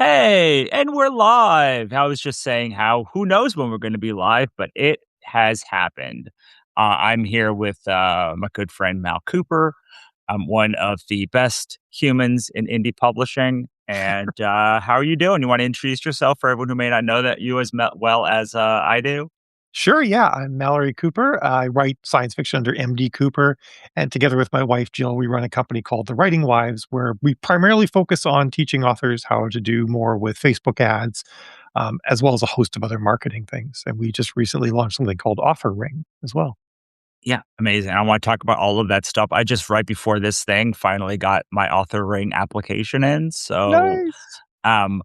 Hey, and we're live. I was just saying how who knows when we're going to be live, but it has happened. I'm here with my good friend Mal Cooper. I'm one of the best humans in indie publishing. And how are you doing? You want to introduce yourself for everyone who may not know that you as well as I do? Sure, yeah. I'm Mallory Cooper. I write science fiction under MD Cooper. And together with my wife, Jill, we run a company called The Writing Wives, where we primarily focus on teaching authors how to do more with Facebook ads, as well as a host of other marketing things. And we just recently launched something called Offer Ring as well. Yeah, amazing. I want to talk about all of that stuff. I just right before this thing finally got my author ring application in. So Nice. Um,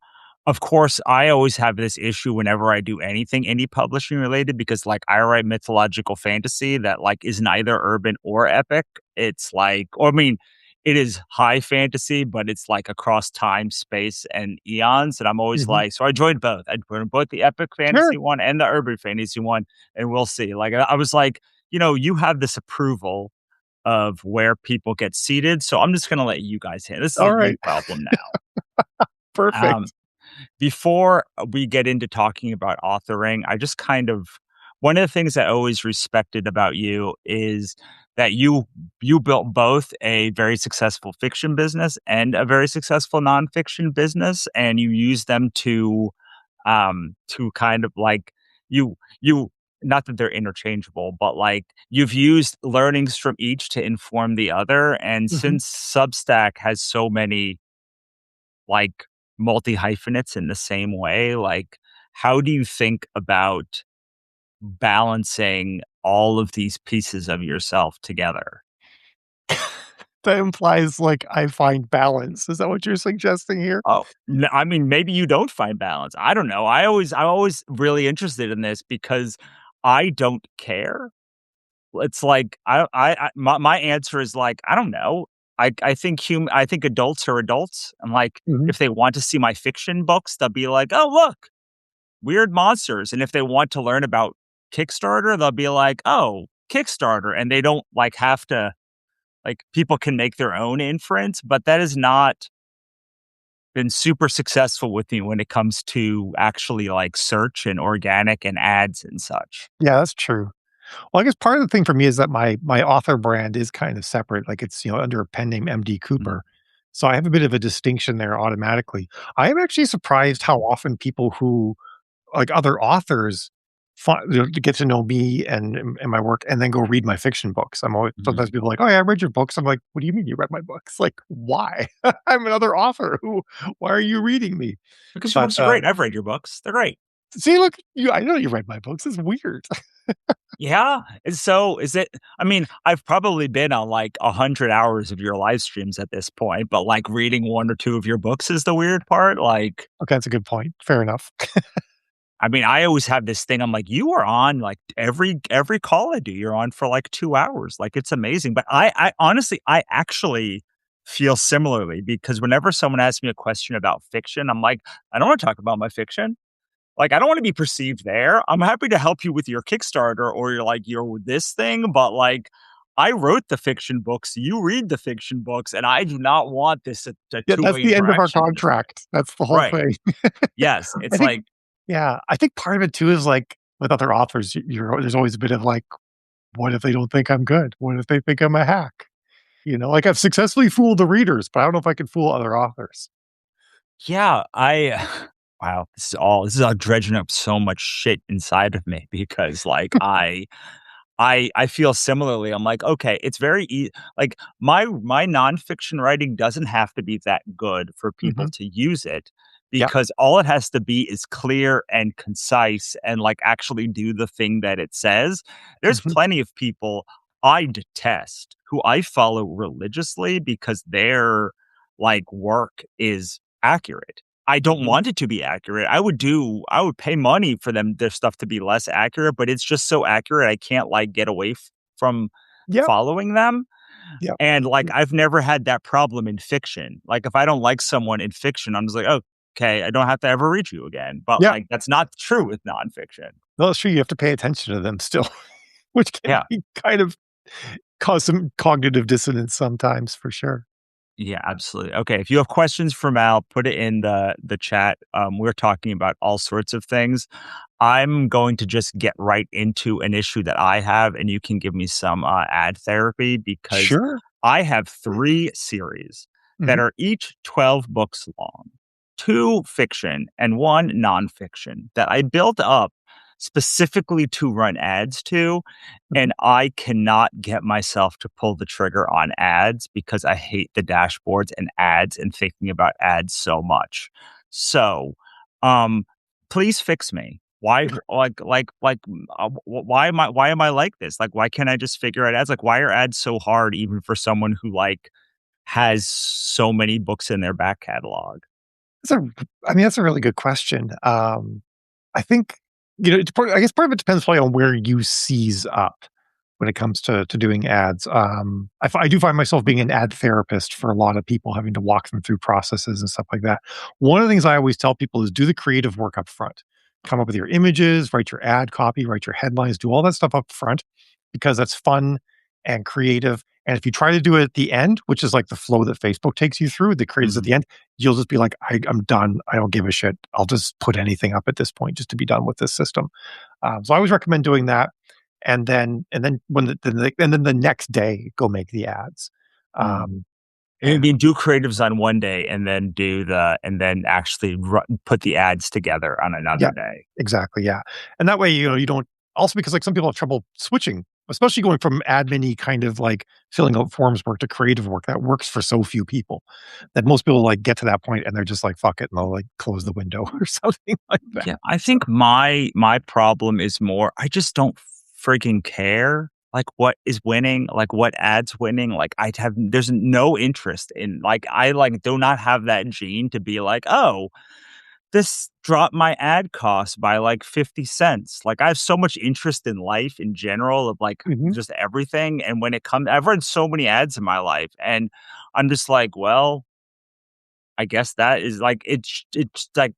of course, I always have this issue whenever I do anything indie publishing related because, like, I write mythological fantasy that, like, is neither urban or epic. It's like, or I mean, it is high fantasy, but it's like across time, space, and eons. And I'm always Hmm. like, so I joined both. I joined both the epic Sure. fantasy one and the urban fantasy one, and we'll see. Like, I was like, you have this approval of where people get seated, so I'm just gonna let you guys handle. This is All your right. problem now. Um, Perfect. before we get into talking about authoring, I just kind of one of the things I always respected about you is that you built both a very successful fiction business and a very successful nonfiction business, and you use them to kind of like you not that they're interchangeable, but like you've used learnings from each to inform the other. And Hmm. since Substack has so many like multi hyphenates in the same way, like how do you think about balancing all of these pieces of yourself together? That implies like I find balance. Is that what you're suggesting here? Oh, I mean, maybe you don't find balance. I don't know. I'm always really interested in this because I don't care. It's like my answer is like I don't know. I think adults are adults, and like Hmm. if they want to see my fiction books, they'll be like, oh look, weird monsters. And if they want to learn about Kickstarter, they'll be like, oh, Kickstarter. And they don't like have to, like, people can make their own inference, but that has not been super successful with me when it comes to actually like search and organic and ads and such. Yeah, that's true. Well, I guess part of the thing for me is that my author brand is kind of separate, like, it's, under a pen name MD Mhm. Cooper. So I have a bit of a distinction there automatically. I am actually surprised how often people who like, other authors to get to know me and my work and then go read my fiction books. I'm always Mhm. sometimes people are like, "Oh, yeah, I read your books." I'm like, "What do you mean you read my books? Like, why? I'm another author. Why are you reading me?" Because your But, books are great. I've read your books. They're great. see, look, I know you read my books. It's weird. Yeah. And so is it, I mean, I've probably been on like 100 hours of your live streams at this point, but like reading one or two of your books is the weird part. Like, Okay, that's a good point. Fair enough. I mean, I always have this thing. I'm like, you are on like every call I do. You're on for like 2 hours. Like it's amazing. But I honestly, I actually feel similarly because whenever someone asks me a question about fiction, I'm like, I don't want to talk about my fiction. Like, I don't want to be perceived there. I'm happy to help you with your Kickstarter or you're like your this thing, but like. I wrote the fiction books. You read the fiction books, and I do not want this a Yeah, that's two-way the end of our interaction. contract. That's the whole Right? thing. Yes. I It's think like yeah, I think part of it too is, like, with other authors, there's always a bit of, like, "What if they don't think I'm good? What if they think I'm a hack?" Like, I've successfully fooled the readers, but I don't know if I can fool other authors. yeah, I wow, this is all dredging up so much shit inside of me because like I feel similarly. I'm like, okay, it's very like my nonfiction writing doesn't have to be that good for people Mhm. to use it Yeah. because all it has to be is clear and concise and like actually do the thing that it says. There's Mhm. plenty of people I detest who I follow religiously because their like work is accurate. I don't Mhm. want it to be accurate. I would pay money for their stuff to be less accurate, but it's just so accurate I can't like get away from Yep. following them. Yep. And like Yep. I've never had that problem in fiction. Like if I don't like someone in fiction, I'm just like, oh, okay, I don't have to ever read you again. But Yep. like that's not true with nonfiction. No, it's true, you have to pay attention to them still, which can Yeah. be kind of cause some cognitive dissonance sometimes, for sure. Yeah, absolutely. Okay, if you have questions for Mal, put it in the chat. We're talking about all sorts of things. I'm going to just get right into an issue that I have, and you can give me some ad therapy because Sure. I have 3 series that Mhm. are each 12 books long, 2 fiction and 1 nonfiction that I built up specifically to run ads to. Mhm. And I cannot get myself to pull the trigger on ads because I hate the dashboards and ads and thinking about ads so much. So, um, please fix me. Why, why am I like this? Like, why can't I just figure out ads? Like, why are ads so hard, even for someone who like has so many books in their back catalog? That's a I mean, that's a really good question. I think, I guess part of it depends probably on where you seize up when it comes to doing ads. I do find myself being an ad therapist for a lot of people, having to walk them through processes and stuff like that. One of the things I always tell people is do the creative work up front. Come up with your images, write your ad copy, write your headlines, do all that stuff up front because that's fun and creative. And if you try to do it at the end, which is like the flow that Facebook takes you through, the creatives at Mhm. the end, you'll just be like, I'm done. I don't give a shit. I'll just put anything up at this point just to be done with this system. So I always recommend doing that, and then when and then the next day go make the ads. Mm. Um, I and mean, do creatives on one day and then and then actually put the ads together on yeah, another day. exactly, yeah, and that way you don't also because like some people have trouble switching, especially going from admin kind of like filling out forms work to creative work that works for so few people that most people like get to that point and they're just like fuck it and they'll like close the window or something like that. Yeah, I So think my problem is more I just don't freaking care, like, what is winning, like, what ad's winning, like, I'd have there's no interest in like, I, like, do not have that gene to be like, "Oh, this dropped my ad cost by, like, 50 cents." Like, I have so much interest in life in general of, like, mhm. just everything, and when it comes I've run so many ads in my life, and I'm just like, "Well, I guess that is, like" it's like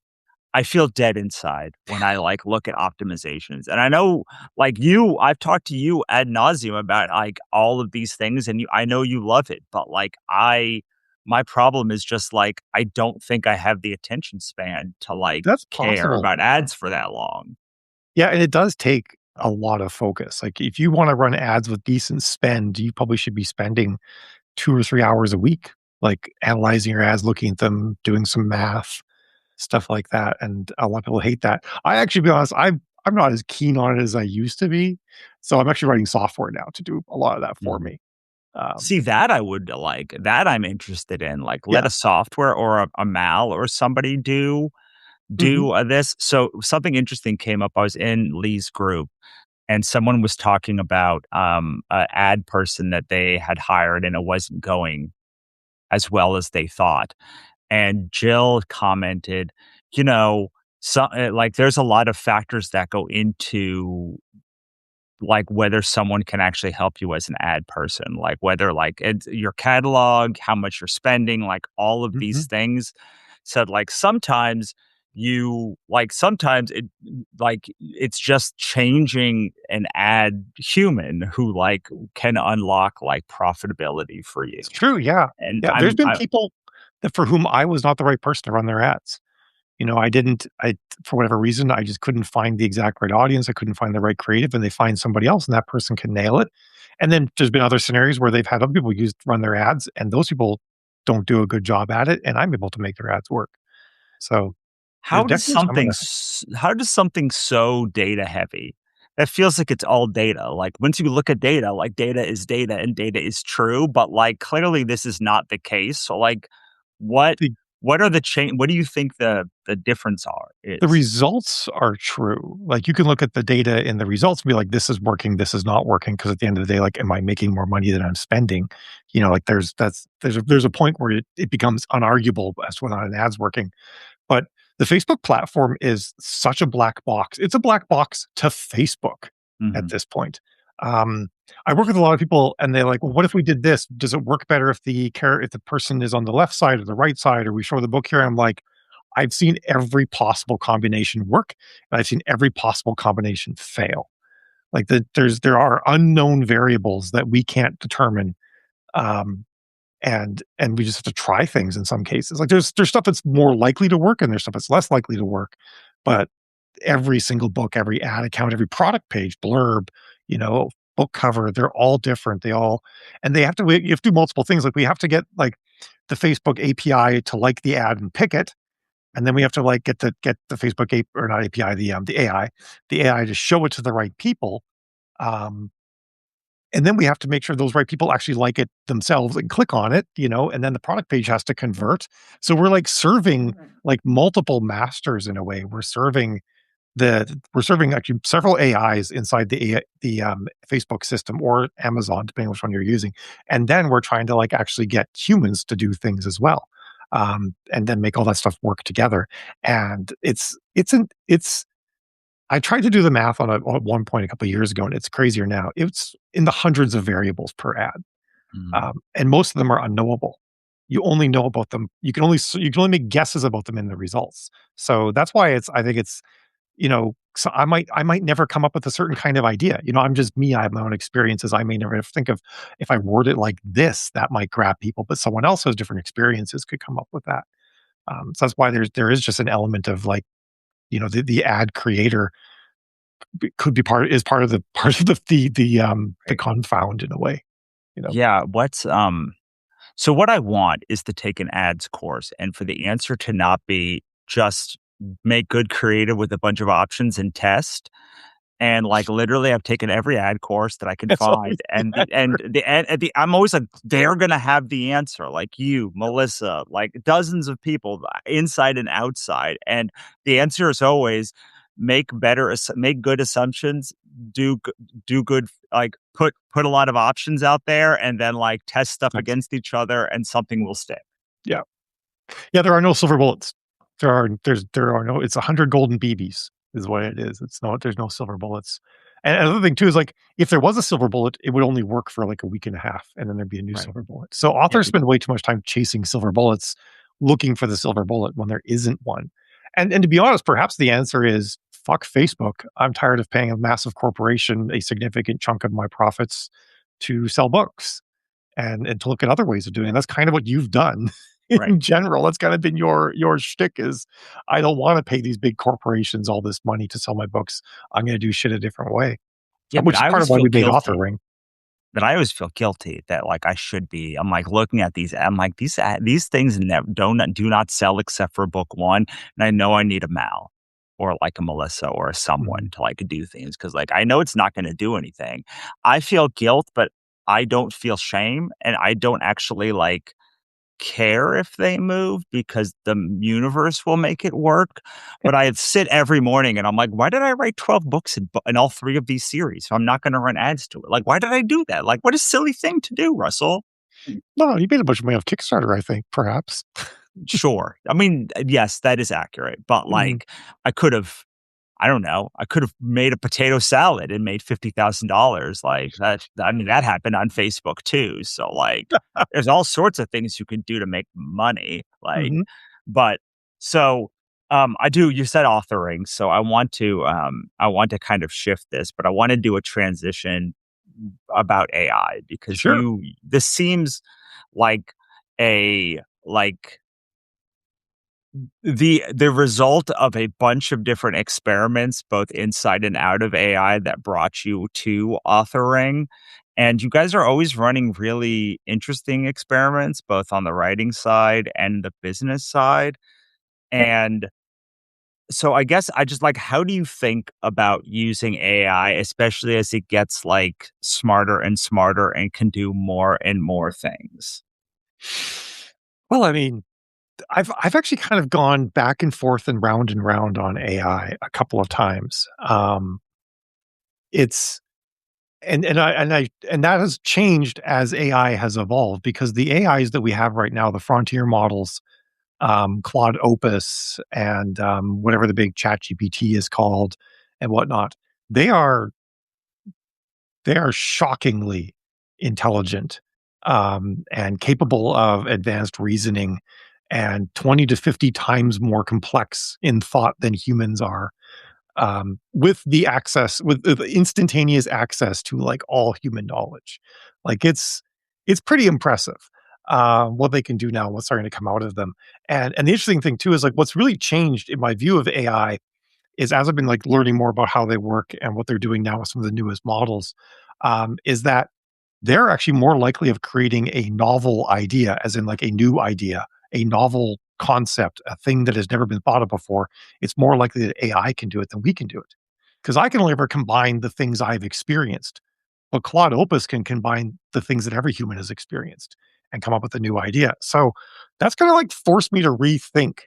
I feel dead inside when I, like, look at optimizations, and I know, like, I've talked to you ad nauseum about, like, all of these things, and I know you love it, but, like, my problem is just, like, I don't think I have the attention span to, like, That's care possible. about ads for that long. Yeah, and it does take a lot of focus. Like if you want to run ads with decent spend, you probably should be spending 2 or 3 hours a week, like analyzing your ads, looking at them, doing some math, stuff like that. And a lot of people hate that. I actually, to be honest, I'm not as keen on it as I used to be. So I'm actually writing software now to do a lot of that for Mhm. me. See, that I would like, that I'm interested in, like, let Yeah. a software or a Mal or somebody Hmm. this. So, something interesting came up, I was in Lee's group, and someone was talking about a ad person that they had hired and it wasn't going as well as they thought. And Jill commented, you know, like there's a lot of factors that go into like whether someone can actually help you as an ad person, like whether like it's your catalog, how much you're spending, like all of these Hmm. things. Said like sometimes it like it's just changing an ad human who like can unlock like profitability for you. It's true. Yeah. And Yeah. There's been people that for whom I was not the right person to run their ads. For whatever reason, I just couldn't find the exact right audience. I couldn't find the right creative, and they find somebody else, and that person can nail it. And then there's been other scenarios where they've had other people run their ads, and those people don't do a good job at it, and I'm able to make their ads work. So there's definitely some of that. how does something so data heavy that feels like it's all data, like once you look at data, like data is data and data is true, but like clearly this is not the case. So like what The what are the change what do you think the difference are the is? results are true. Like you can look at the data and the results and be like, this is working, this is not working. Because at the end of the day, like, am I making more money than I'm spending? Like there's a point where it becomes unarguable as to whether or not an ad's working. But the Facebook platform is such a black box. It's a black box to Facebook at Mhm. this point. Um, I work with a lot of people, and they're like, "Well, what if we did this? Does it work better if the person is on the left side or the right side, or we show the book here?" I'm like, "I've seen every possible combination work, and I've seen every possible combination fail. Like there are unknown variables that we can't determine." Um, and we just have to try things in some cases. Like there's stuff that's more likely to work and there's stuff that's less likely to work. But every single book, every ad account, every product page, blurb, you know, book cover, they're all different. They all and they have to you have to do multiple things. Like we have to get like the Facebook API to like the ad and pick it. And then we have to like get the Facebook or not API, the AI to show it to the right people. Um, and then we have to make sure those right people actually like it themselves and click on it, you know, and then the product page has to convert. So we're like serving like multiple masters in a way. We're serving actually several AIs inside the Facebook system or Amazon, depending on which one you're using, and then we're trying to like actually get humans to do things as well, and then make all that stuff work together. And it's I tried to do the math at one point a couple of years ago, and it's crazier now. It's in the hundreds of variables per ad, Mm. and most of them are unknowable. You only know about them. You can only make guesses about them in the results. So that's why I think it's so I might never come up with a certain kind of idea. I'm just me. I have my own experiences. I may never think of if I word it like this, that might grab people, but someone else who has different experiences could come up with that. So that's why there is just an element of like, the ad creator could be part of the part of the Right. confound in a way, you know. Yeah, so what I want is to take an ads course and for the answer to not be just make good creative with a bunch of options and test. And, like, literally, I've taken every ad course that I can It's always find, and I'm always like, "They're gonna have the answer," like you, Melissa, like, dozens of people, inside and outside, and the answer is always make good assumptions, do g do good like, put a lot of options out there, and then, like, test stuff that's against each other, and something will stick. yeah. Yeah, there are no silver bullets. There are no it's 100 golden BBs is what it is. There's no silver bullets. And another thing too is like if there was a silver bullet, it would only work for like a week and a half and then there'd be a new Right. silver bullet. So Yeah, authors spend way too much time chasing silver bullets, looking for the silver bullet when there isn't one. And to be honest, perhaps the answer is fuck Facebook. I'm tired of paying a massive corporation a significant chunk of my profits to sell books and to look at other ways of doing it. That's kind of what you've done right. in general. That's kind of been your shtick is I don't want to pay these big corporations all this money to sell my books. I'm going to do shit a different way, Yeah, but which is I part of always why feel we made Author guilty. Ring. But I always feel guilty that, like, I should be I'm, like, looking at I'm like, these things do not sell except for book 1, and I know I need a Mal or, like, a Melissa or a someone Mhm. to, like, do things because like, I know it's not gonna do anything. I feel guilt, but I don't feel shame, and I don't actually, like, care if they move because the universe will make it work. But I sit every morning and I'm like, why did I write 12 books in all three of these series? If I'm not going to run ads to it. Like, why did I do that? Like, what a silly thing to do, Russell. No, you made a bunch of money off Kickstarter, I think, perhaps. Sure. I mean, yes, that is accurate. But Mhm. like, I could have I don't know. I could have made a potato salad and made $50,000. Like that. I mean, that happened on Facebook too. So like, there's all sorts of things you can do to make money. Like, Mhm. but so I do. You said authoring, so I want to kind of shift this, but I want to do a transition about AI because Sure. this seems like a like the result of a bunch of different experiments, both inside and out of AI, that brought you to authoring. And you guys are always running really interesting experiments, both on the writing side and the business side. And so I guess I just like, how do you think about using AI, especially as it gets like smarter and smarter and can do more and more things? Well, I mean, I've actually kind of gone back and round on AI a couple of times. It's and that has changed as AI has evolved because the AIs that we have right now, the frontier models, Claude Opus and whatever the big Chat GPT is called and whatnot, they are they are shockingly intelligent and capable of advanced reasoning and 20 to 50 times more complex in thought than humans are with the instantaneous access to like all human knowledge. Like it's pretty impressive. what they can do now, what's starting to come out of them. And the interesting thing too is like what's really changed in my view of AI is as I've been like learning more about how they work and what they're doing now with some of the newest models, is that they're actually more likely of creating a novel idea, as in like a new idea, a novel concept, a thing that has never been thought of before. It's more likely that AI can do it than we can do it. Because I can only ever combine the things I've experienced. But Claude Opus can combine the things that every human has experienced and come up with a new idea. So that's kind of like forced me to rethink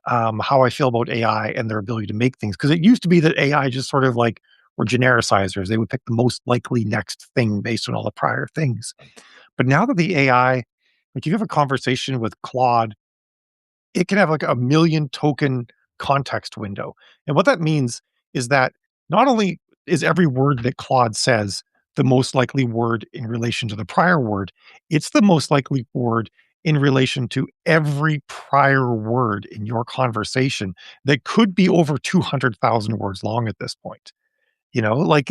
how I feel about AI and their ability to make things. Because it used to be that AI just sort of like were genericizers. They would pick the most likely next thing based on all the prior things. But now that the AI, like if you have a conversation with Claude, it can have like a million token context window. And what that means is that not only is every word that Claude says the most likely word in relation to the prior word, it's the most likely word in relation to every prior word in your conversation that could be over 200,000 words long at this point. Like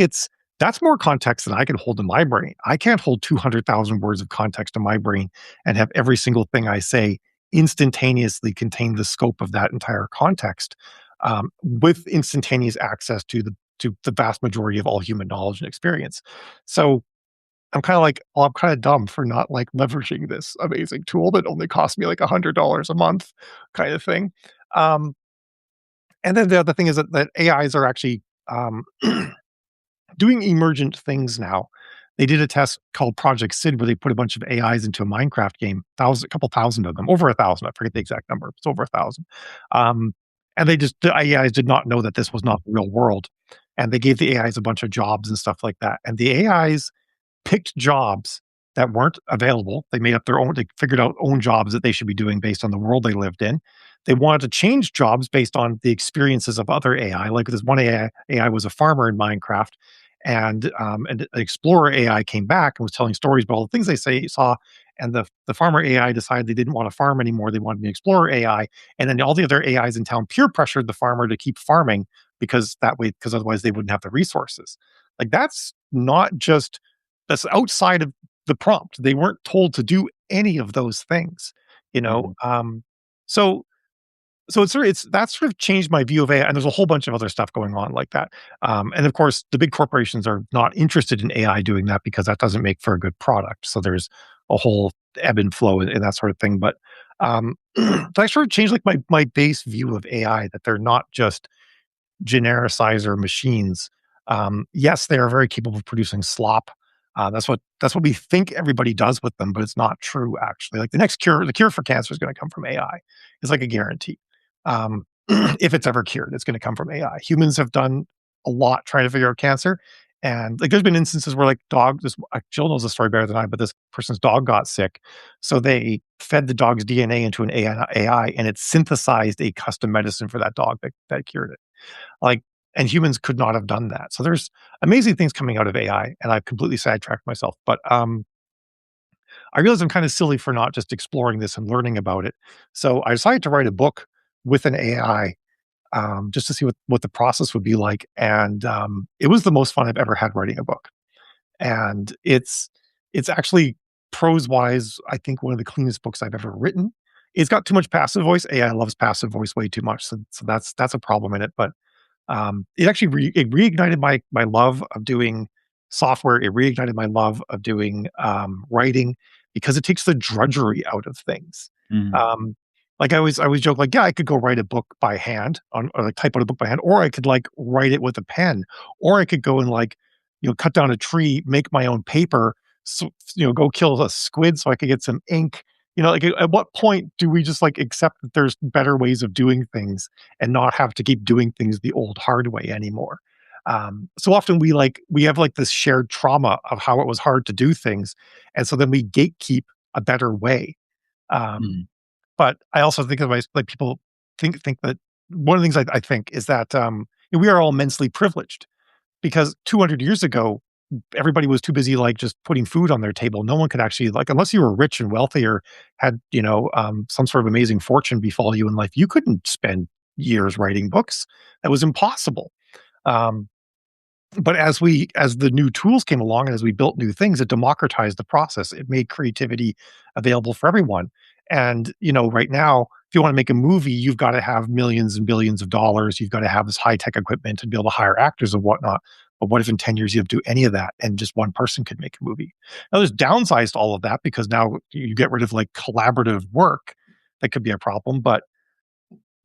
that's more context than I can hold in my brain. I can't hold 200,000 words of context in my brain and have every single thing I say instantaneously contain the scope of that entire context, with instantaneous access to the vast majority of all human knowledge and experience. So I'm kind of like, well, I'm kind of dumb for not like leveraging this amazing tool that only cost me like $100 a month, kind of thing. Um, and then the other thing is that AIs are actually doing emergent things now. They did a test called Project Sid where they put a bunch of AIs into a Minecraft game, a couple thousand of them, over 1,000. I forget the exact number. It's over 1,000. Um, and the AIs did not know that this was not the real world. And they gave the AIs a bunch of jobs and stuff like that. And the AIs picked jobs that weren't available. They made up their own, they figured out own jobs that they should be doing based on the world they lived in. They wanted to change jobs based on the experiences of other AI. Like this one AI was a farmer in Minecraft, and an explorer AI came back and was telling stories about all the things saw. And the farmer AI decided they didn't want to farm anymore. They wanted the explorer AI, and then all the other AIs in town peer pressured the farmer to keep farming because otherwise they wouldn't have the resources. Like that's not just that's outside of the prompt. They weren't told to do any of those things, you know. Mhm. So it's that's sort of changed my view of AI, and there's a whole bunch of other stuff going on like that. And of course, the big corporations are not interested in AI doing that because that doesn't make for a good product. So there's a whole ebb and flow and that sort of thing. But so I sort of changed like my base view of AI that they're not just genericizer machines. Yes, they are very capable of producing slop. That's what we think everybody does with them, but it's not true actually. Like the cure for cancer is going to come from AI. It's like a guarantee. If it's ever cured, it's going to come from AI. Humans have done a lot trying to figure out cancer, and like there's been instances where like Jill knows the story better than I, but this person's dog got sick, so they fed the dog's DNA into an AI, and it synthesized a custom medicine for that dog that cured it. Like, and humans could not have done that. So there's amazing things coming out of AI, and I've completely sidetracked myself. But I realize I'm kind of silly for not just exploring this and learning about it. So I decided to write a book with an AI, just to see what the process would be like. And it was the most fun I've ever had writing a book. And it's actually prose wise, I think one of the cleanest books I've ever written. It's got too much passive voice. AI loves passive voice way too much, so that's a problem in it. But it actually it reignited my love of doing software. It reignited my love of doing writing because it takes the drudgery out of things. Mhm. Um, like I always joke like, yeah, I could go write a book by hand or like type out a book by hand, or I could like write it with a pen, or I could go and like cut down a tree, make my own paper, so, go kill a squid so I could get some ink. Like at what point do we just like accept that there's better ways of doing things and not have to keep doing things the old hard way anymore? So often we have like this shared trauma of how it was hard to do things, and so then we gatekeep a better way. Um, Mhm. but I also think of like people think that one of the things I think is that we are all immensely privileged because 200 years ago, everybody was too busy like just putting food on their table. No one could actually like unless you were rich and wealthy or had some sort of amazing fortune befall you in life, you couldn't spend years writing books. That was impossible. Um, But as the new tools came along and as we built new things, it democratized the process. It made creativity available for everyone. And, right now, if you want to make a movie, you've got to have millions and billions of dollars. You've got to have this high tech equipment and be able to hire actors and whatnot. But what if in 10 years you have to do any of that and just one person could make a movie? Now, there's downsides to all of that because now you get rid of like collaborative work. That could be a problem, but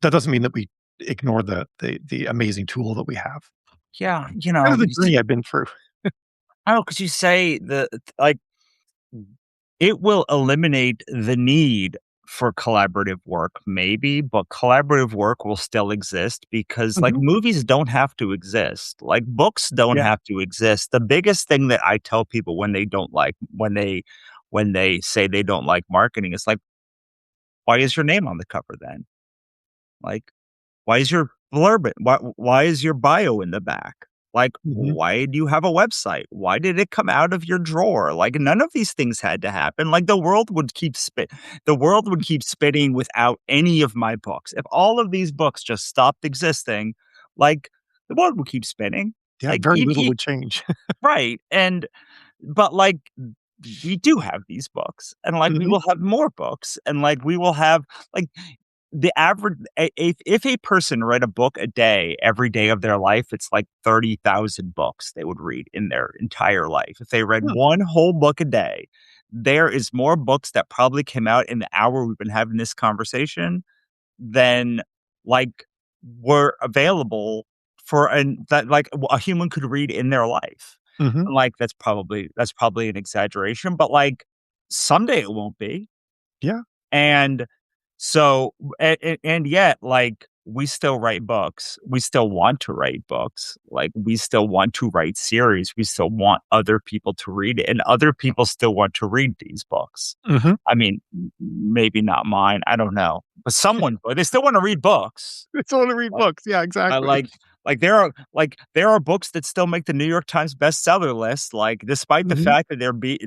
that doesn't mean that we ignore the amazing tool that we have. Yeah, Kind of the journey I've been through. I don't know, 'cause you say like, it will eliminate the need for collaborative work, maybe, but collaborative work will still exist because, like, Mhm. movies don't have to exist. Like, books don't Yeah. have to exist. The biggest thing that I tell people when they say they don't like marketing is like, "Why is your name on the cover then?" Like, why is your blurb why is your bio in the back? Like, Mhm. why do you have a website? Why did it come out of your drawer? Like, none of these things had to happen. Like, the world would keep spinning without any of my books. If all of these books just stopped existing, like, the world would keep spinning. Yeah, Like, very little would change. right, but, like, we do have these books, and, like, we Mhm. will have more books, and, like, we will have like, the average if a person read a book a day every day of their life, it's like 30,000 books they would read in their entire life. If they read Hmm. one whole book a day, there is more books that probably came out in the hour we've been having this conversation than, like, were available for an that, like, a human could read in their life. Mhm. And, like, that's probably an exaggeration, but, like, someday it won't be. Yeah. And so and yet, like, we still write books. We still want to write books. Like, we still want to write series. We still want other people to read it, and other people still want to read these books. Mhm. I mean, maybe not mine, I don't know, but someone but they still wanna read books. It's all to read Like books. Yeah, I exactly. there are books that still make the New York Times bestseller list, like, despite the Mhm. fact that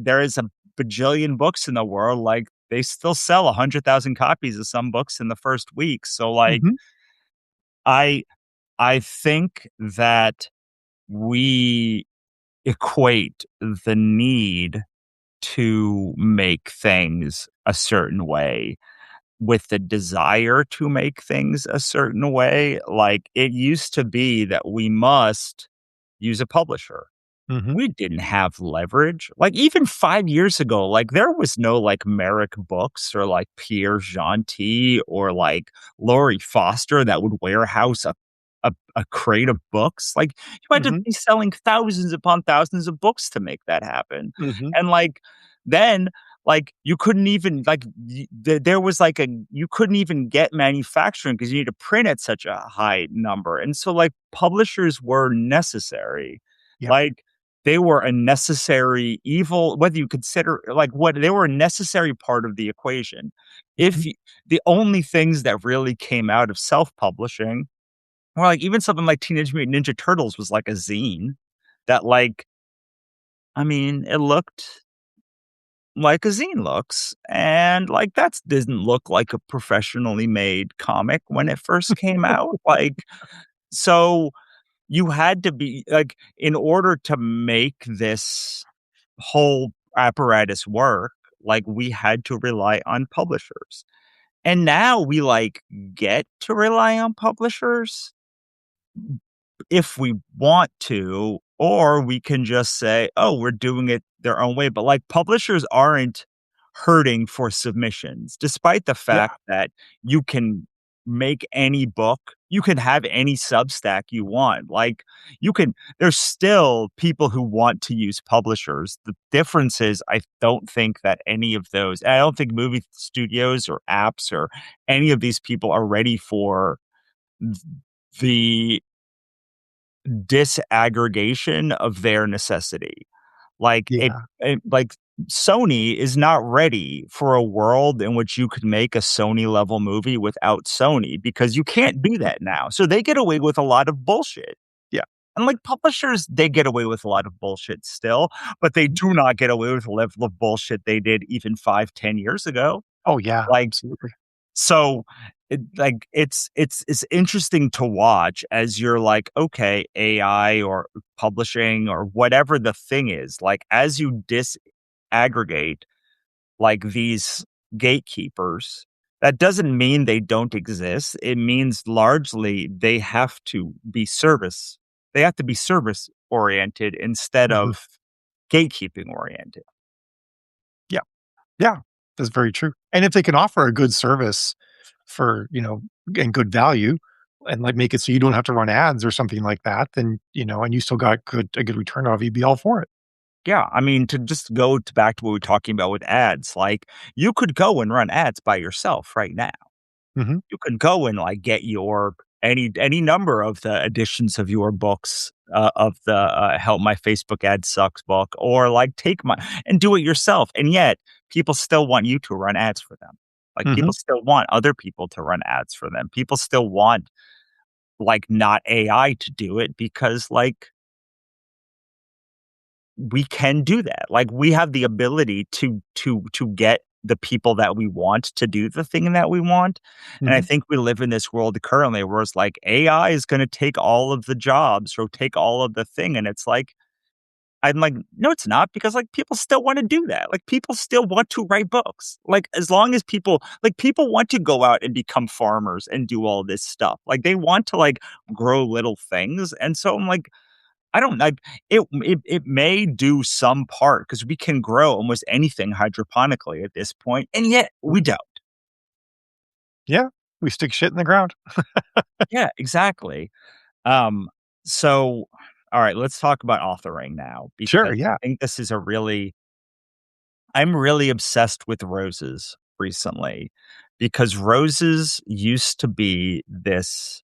there is a bajillion books in the world, like, they still sell 100,000 copies of some books in the first week, so, like, Mhm. I I think that we equate the need to make things a certain way with the desire to make things a certain way. Like, it used to be that we must use a publisher. Mhm. We didn't have leverage. Like, even 5 years ago, like, there was no, like, Merrick Books or, like, Pierre Gentil or, like, Laurie Foster that would warehouse a crate of books. Like, you had to Mhm. be selling thousands upon thousands of books to make that happen. Mhm. And, like, then, like, you couldn't even, like, there was, like, a you couldn't even get manufacturing because you need to print at such a high number, and so, like, publishers were necessary. Yep. Like, they were a necessary evil, whether you consider like, what they were a necessary part of the equation. If Mhm. y The only things that really came out of self-publishing or, like, even something like Teenage Mutant Ninja Turtles was like a zine that, like, I mean, it looked like a zine looks, and, like, that didn't look like a professionally made comic when it first came out, like, so you had to be like, in order to make this whole apparatus work, like, we had to rely on publishers, and now we, like, get to rely on publishers if we want to, or we can just say, "Oh, we're doing it their own way," but, like, publishers aren't hurting for submissions, despite the Yeah. fact that you can make any book, you can have any Substack you want, like, there's still people who want to use publishers. The difference is I don't think that any of those I don't think movie studios or apps or any of these people are ready for th the disaggregation of their necessity. Like, Yeah. like, Sony is not ready for a world in which you could make a Sony level movie without Sony because you can't do that now. So they get away with a lot of bullshit. Yeah. And, like, publishers, they get away with a lot of bullshit still, but they Mhm. do not get away with the level of bullshit they did even 5, 10 years ago. Oh, yeah, Like, absolutely. so it's interesting to watch as you're like, okay, AI or publishing or whatever the thing is, like as you disaggregate like these gatekeepers, that doesn't mean they don't exist. It means largely they have to be service oriented instead Mhm. of gatekeeping oriented. Yeah. Yeah. That's very true. And if they can offer a good service for, and good value and like make it so you don't have to run ads or something like that, then, and you still got a good return off, you'd be all for it. Yeah, I mean, to just go to back to what we were talking about with ads, like you could go and run ads by yourself right now. Mhm. You could go and like get your any number of the editions of your books of the help my Facebook ad sucks book, or like take my and do it yourself. And yet people still want you to run ads for them. Like Mhm. people still want other people to run ads for them. People still want like not AI to do it because like we can do that. Like we have the ability to get the people that we want to do the thing that we want. And I Mhm. think we live in this world currently where it's like AI is going to take all of the jobs or take all of the thing. And it's like, I'm like, no, it's not because like people still want to do that. Like people still want to write books. Like as long as people want to go out and become farmers and do all this stuff. Like they want to like grow little things. And so I'm like, I don't like it may do some part because we can grow almost anything hydroponically at this point, and yet we don't. Yeah. We stick shit in the ground. Yeah, exactly. Um, so all right, let's talk about authoring now Sure, because I yeah. think this is I'm really obsessed with roses recently because roses used to be this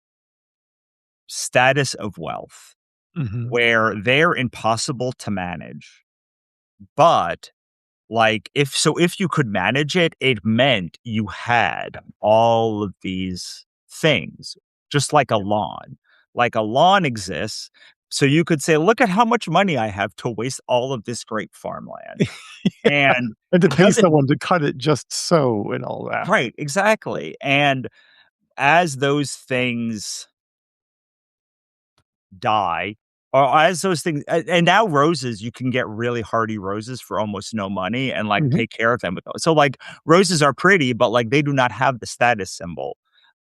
status of wealth Mhm. where they're impossible to manage. But if you could manage it, it meant you had all of these things, just like a Yeah. lawn. Like a lawn exists, so you could say, "Look at how much money I have to waste all of this great farmland." And And to it pay doesn't someone to cut it just so and all that. right, exactly. And as those things die, or as those things and now roses, you can get really hardy roses for almost no money and, like, Mhm. take care of them with those. So, like, roses are pretty, but, like, they do not have the status symbol,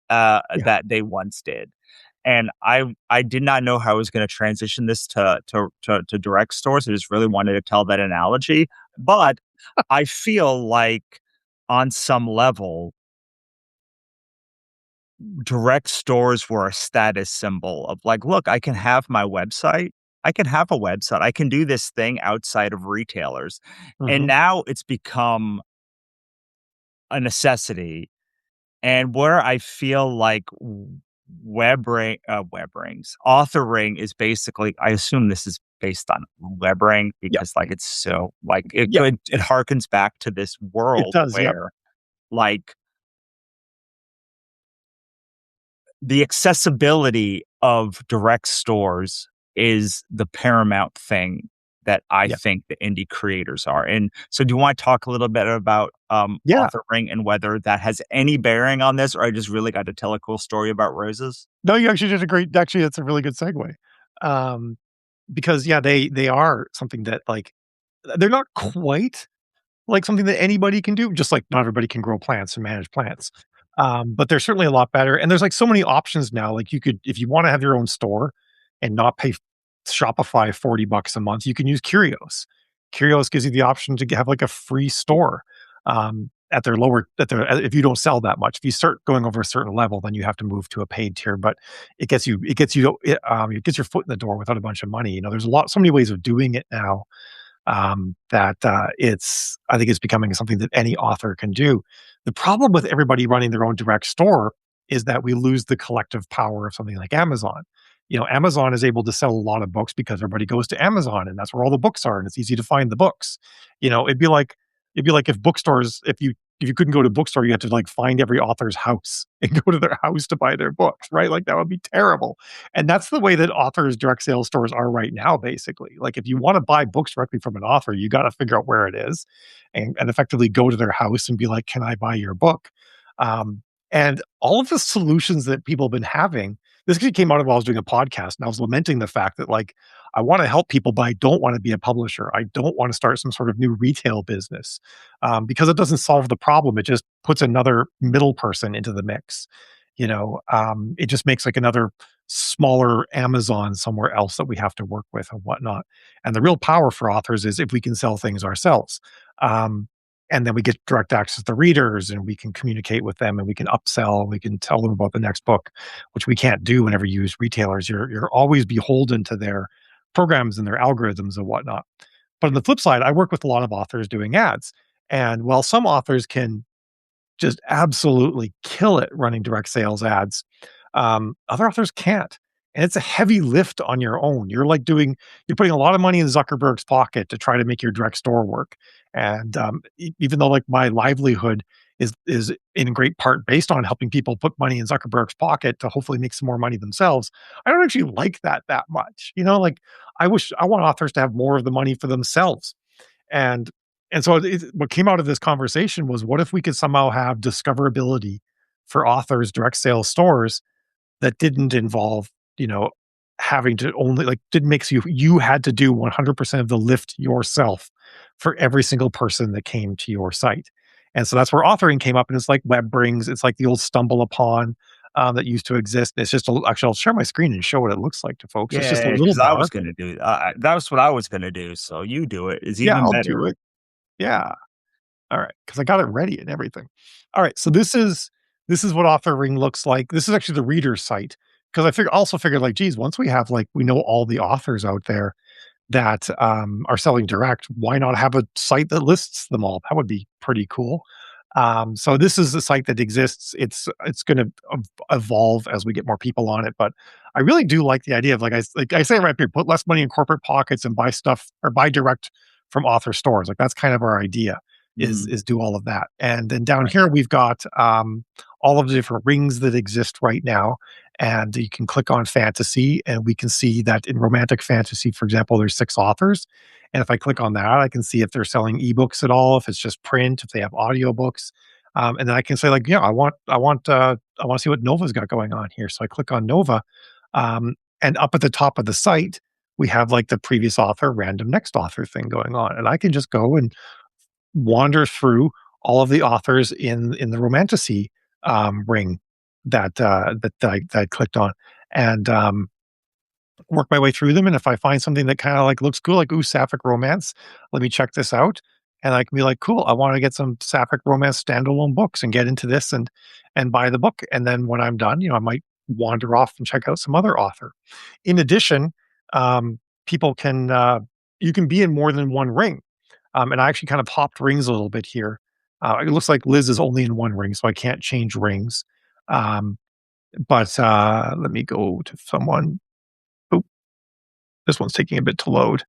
Yeah. that they once did. And I did not know how I was gonna transition this to direct stores. I just really wanted to tell that analogy, but I feel like on some level direct stores were a status symbol of like, look, I can have my website. I can have a website. I can do this thing outside of retailers. And Mhm. now it's become a necessity. And where I feel like Webrings, authoring is basically, I assume this is based on Webring Yep. because like it's so like Yep. it harkens back to this It world does, yep. where like the accessibility of direct stores is the paramount thing that I Yeah. think the indie creators are. And so do you want to talk a little bit about Yeah. authoring and whether that has any bearing on this, or I just really got to tell a cool story about roses? No, you actually did a great actually, that's a really good segue. Um, because, yeah, they are something that, like, they're not quite like something that anybody can do, just like not everybody can grow plants and manage plants. But they're certainly a lot better. And there's like so many options now. Like you could, if you want to have your own store and not pay Shopify $40 a month, you can use Curios. Curios gives you the option to have like a free store at their lower at their if you don't sell that much. If you start going over a certain level, then you have to move to a paid tier. But it gets your foot in the door without a bunch of money. There's so many ways of doing it now that it's I think it's becoming something that any author can do. The problem with everybody running their own direct store is that we lose the collective power of something like Amazon. Amazon is able to sell a lot of books because everybody goes to Amazon and that's where all the books are and it's easy to find the books. It'd be like if you couldn't go to a bookstore, you had to like find every author's house and go to their house to buy their books, right? Like that would be terrible. And that's the way that authors direct sales stores are right now, basically. Like if you want to buy books directly from an author, you got to figure out where it is and effectively go to their house and be like, can I buy your book? And all of the solutions that people have been having, this actually came out of while I was doing a podcast, and I was lamenting the fact that, like, I want to help people, but I don't want to be a publisher. I don't want to start some sort of new retail business because it doesn't solve the problem. It just puts another middle person into the mix. It just makes like another smaller Amazon somewhere else that we have to work with and whatnot. And the real power for authors is if we can sell things ourselves. Um, and then we get direct access to readers and we can communicate with them and we can upsell, we can tell them about the next book, which we can't do whenever you use retailers. You're always beholden to their programs and their algorithms and whatnot. But on the flip side, I work with a lot of authors doing ads. And while some authors can just absolutely kill it running direct sales ads. Other authors can't. And it's a heavy lift on your own. You're putting a lot of money in Zuckerberg's pocket to try to make your direct store work. And even though like my livelihood is in great part based on helping people put money in Zuckerberg's pocket to hopefully make some more money themselves, I don't actually like that much. Like I want authors to have more of the money for themselves. And so what came out of this conversation was, what if we could somehow have discoverability for authors, direct sales stores that didn't involve, you know, having to only like didn't makes you had to do 100% of the lift yourself for every single person that came to your site. And so that's where authoring came up, and it's like Webbrings, it's like the old Stumble Upon that used to exist. It's just actually, I'll share my screen and show what it looks like to folks. It's just a Yeah, little because I was bar. gonna do that was what I was gonna do, so you do it, it's Yeah, even I'll better. do it. Yeah. All right, because I got it ready and everything. All right, so this is what Authoring looks like. This is actually the reader site because I figured like, geez, once we know all the authors out there that are selling direct, why not have a site that lists them all? That would be pretty cool. So this is the site that exists. It's going to evolve as we get more people on it, but I really do like the idea of like I say right here, put less money in corporate pockets and buy stuff or buy direct from author stores. Like that's kind of our idea Mhm, is do all of that. And then down right. here we've got all of the different rings that exist right now. And you can click on fantasy, and we can see that in romantic fantasy, for example, there's 6 authors. And if I click on that, I can see if they're selling ebooks at all, if it's just print, if they have audiobooks. And then I can say like, yeah, I want to see what Nova's got going on here. So I click on Nova, and up at the top of the site, we have like the previous author, random next author thing going on, and I can just go and wander through all of the authors in the romantasy ring that I clicked on, and work my way through them. And if I find something that kind of like looks cool, like ooh, sapphic romance, let me check this out. And I can be like, cool, I want to get some sapphic romance standalone books and get into this and buy the book. And then when I'm done, I might wander off and check out some other author. In addition, um, people can you can be in more than one ring. And I actually kind of hopped rings a little bit here. It looks like Liz is only in one ring, so I can't change rings. Um, but let me go to someone. This one's taking a bit to load.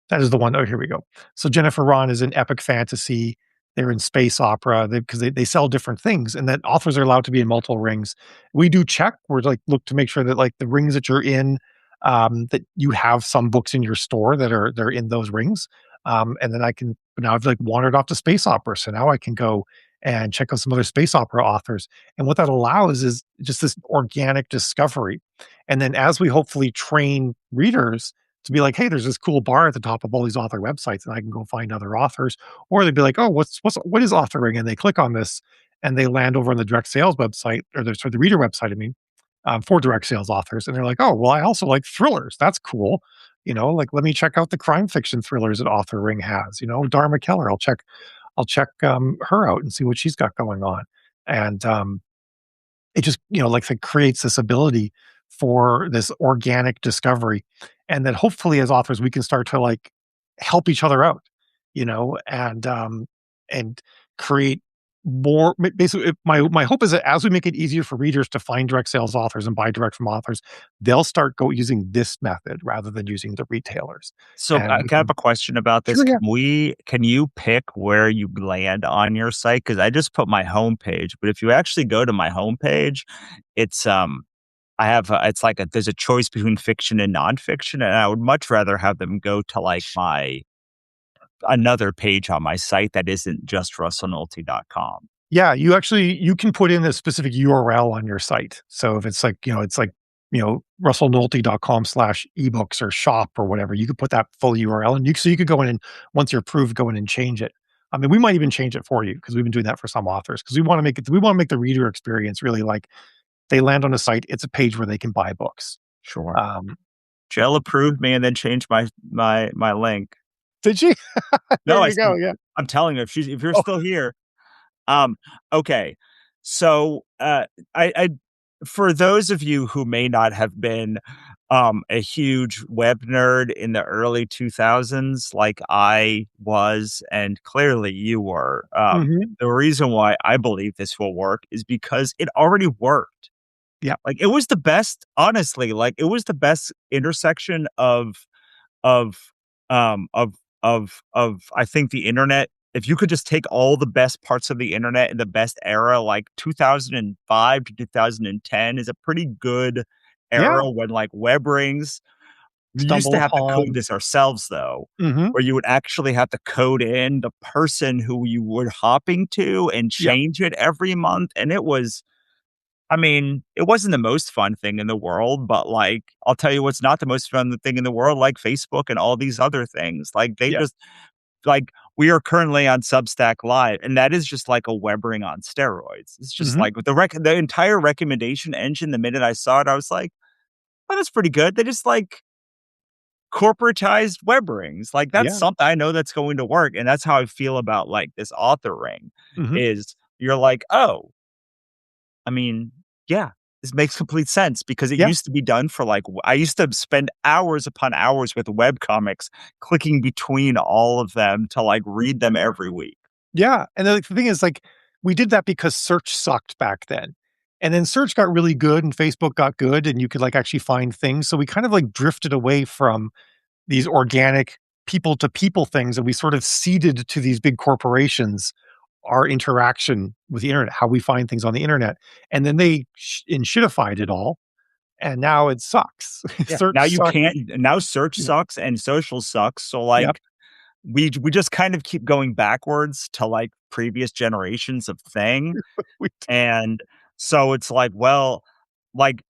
That is the one. Oh, here we go. So Jennifer Ron is in epic fantasy. They're in space opera because they sell different things, and that authors are allowed to be in multiple rings. We do check. We're like look to make sure that like the rings that you're in, that you have some books in your store they're in those rings. And then I can now I've like wandered off to space opera, so now I can go and check out some other space opera authors. And what that allows is just this organic discovery. And then as we hopefully train readers to be like, hey, there's this cool bar at the top of all these author websites, and I can go find other authors. Or they'd be like, oh, what is authoring? And they click on this, and they land over on the direct sales website, or the reader website. I mean, for direct sales authors, and they're like, oh, well, I also like thrillers. That's cool. Like let me check out the crime fiction thrillers that Author Ring has. Dharma Keller. I'll check her out and see what she's got going on. And it just like creates this ability for this organic discovery, and then hopefully as authors we can start to like help each other out, and create more basically my hope is that as we make it easier for readers to find direct sales authors and buy direct from authors, they'll start go using this method rather than using the retailers. So, And we can I have can a question about this? sure, yeah. Can you pick where you land on your site? Because I just put my homepage, but if you actually go to my homepage, it's, I have it's like there's a choice between fiction and nonfiction, and I would much rather have them go to, like, my another page on my site that isn't just russellnolte.com. Yeah, you can put in a specific URL on your site. So if it's like, it's like, russellnolte.com/ebooks or shop or whatever, you could put that full URL and you could go in and once you're approved, go in and change it. I mean, we might even change it for you because we've been doing that for some authors because we want to make the reader experience really like they land on a site, it's a page where they can buy books. Sure. Um, Jill approved me and then changed my link. did she? There No, I you said go. Yeah. I'm telling you, if you're Oh, still here. Um, okay. So, I for those of you who may not have been, a huge web nerd in the early 2000s like I was, and clearly you were, mhm. the reason why I believe this will work is because it already worked. Yeah. Like, it was the best honestly, like, it was the best intersection of, of I think the internet. If you could just take all the best parts of the internet in the best era, like 2005 to 2010 is a pretty good Yeah. era when, like, Webrings we used Stumble to have to code upon. this ourselves, though, Mhm. where you would actually have to code in the person who you were hopping to and Yeah. change it every month, and it was I mean, it wasn't the most fun thing in the world, but, like, I'll tell you what's not the most fun thing in the world, like Facebook and all these other things. Like, they Yeah. just like, we are currently on Substack Live, and that is just like a Webring on steroids. It's just Mhm. like the entire recommendation engine, the minute I saw it, I was like, "Oh, that's pretty good." They just, like, corporatized Webrings. Like, that's Yeah. something I know that's going to work, and that's how I feel about, like, this author ring, Mhm. is you're like, "Oh, I mean, yeah, this makes complete sense because it Yeah. used to be done for I used to spend hours upon hours with web comics clicking between all of them to like read them every week. Yeah, and then, like, the thing is, like, we did that because search sucked back then, and then search got really good and Facebook got good and you could, like, actually find things, so we kind of, like, drifted away from these organic people to people things, and we sort of ceded to these big corporations our interaction with the internet, how we find things on the internet, and then they shitified it all, and now it sucks. Yeah. Search Now you sucks. can't now search Yeah. sucks and social sucks. So Yep. like we just kind of keep going backwards to like previous generations of thing. We And so it's like, well, like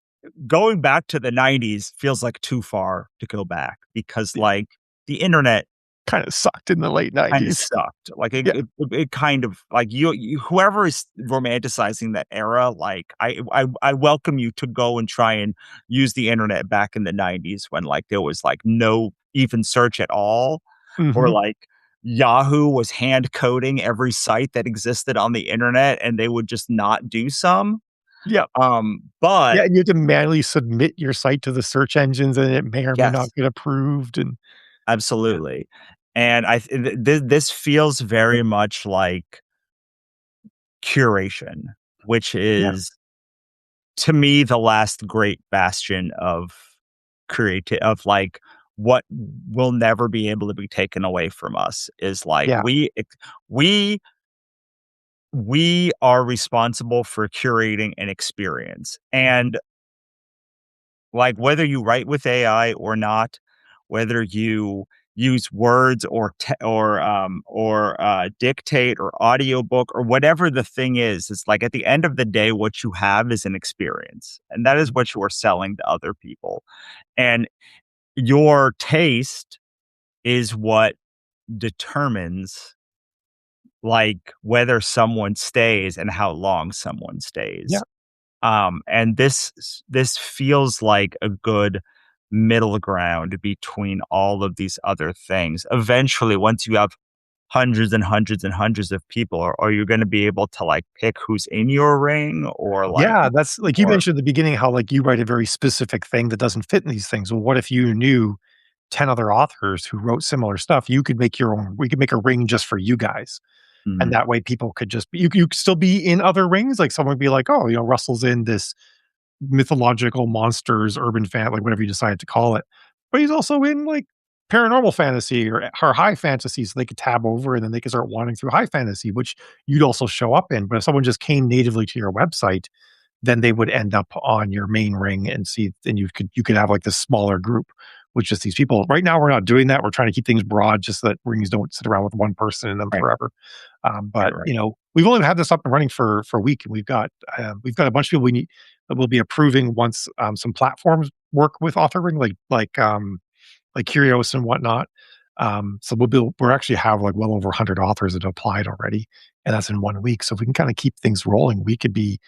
going back to the 90s feels like too far to go back because yeah, like the internet kinda sucked in the late kinda '90s. sucked. Like, Yeah. it kind of like, you whoever is romanticizing that era, like, I welcome you to go and try and use the internet back in the '90s when, like, there was, like, no even search at all, or, Mhm. like, Yahoo was hand coding every site that existed on the internet, and they would just not do some. Yeah. But Yeah, and you have to manually submit your site to the search engines, and it may or may not yes. get approved, and yeah, Absolutely. And I th th this feels very much like curation, which yeah, is, to me, the last great bastion of like, what will never be able to be taken away from us is, like, yeah, we we are responsible for curating an experience, and like, whether you write with AI or not, whether you use words or dictate or audiobook or whatever the thing is, it's like at the end of the day, what you have is an experience, and that is mhm, what you are selling to other people. And your taste is what determines, like, whether someone stays and how long someone yeah, stays. And this feels like a good middle ground between all of these other things. Eventually, once you have hundreds and hundreds and hundreds of people, are you gonna be able to, like, pick who's in your ring or, like yeah, that's like you or mentioned at the beginning how, like, you write a very specific thing that doesn't fit in these things. Well, what if you knew 10 other authors who wrote similar stuff? You could make your own we could make a ring just for you guys, and Mhm, that way people could just you could still be in other rings, like, someone would be like, "Oh, Russell's in this mythological monsters, urban like whatever you decide to call it. But he's also in like paranormal fantasy or high fantasy, so they could tab over and then they could start wandering through high fantasy, which you'd also show up in. But if someone just came natively to your website, then they would end up on your main ring and see, and you could have like this smaller group with just these people. Right now, we're not doing that. We're trying to keep things broad, just so that rings don't sit around with one person in them right, forever. right, But right. we've only had this up and running for a week, and we've got a bunch of people we need that will be approving once some platforms work with authoring, like Curios and whatnot. So we're actually have like well over 100 authors that applied already, and that's in 1 week. So if we can kind of keep things rolling, we could be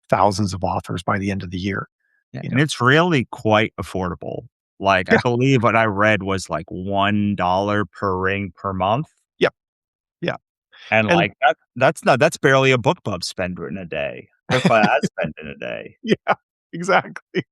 thousands of authors by the end of the year. Yeah, You and know? it's really quite affordable. Like, I Yeah. believe what I read was, like, $1 per ring per month, Yep. Yeah. and, And like, that's barely a book club spend in a day. Book club ad spend in a day. yeah, exactly.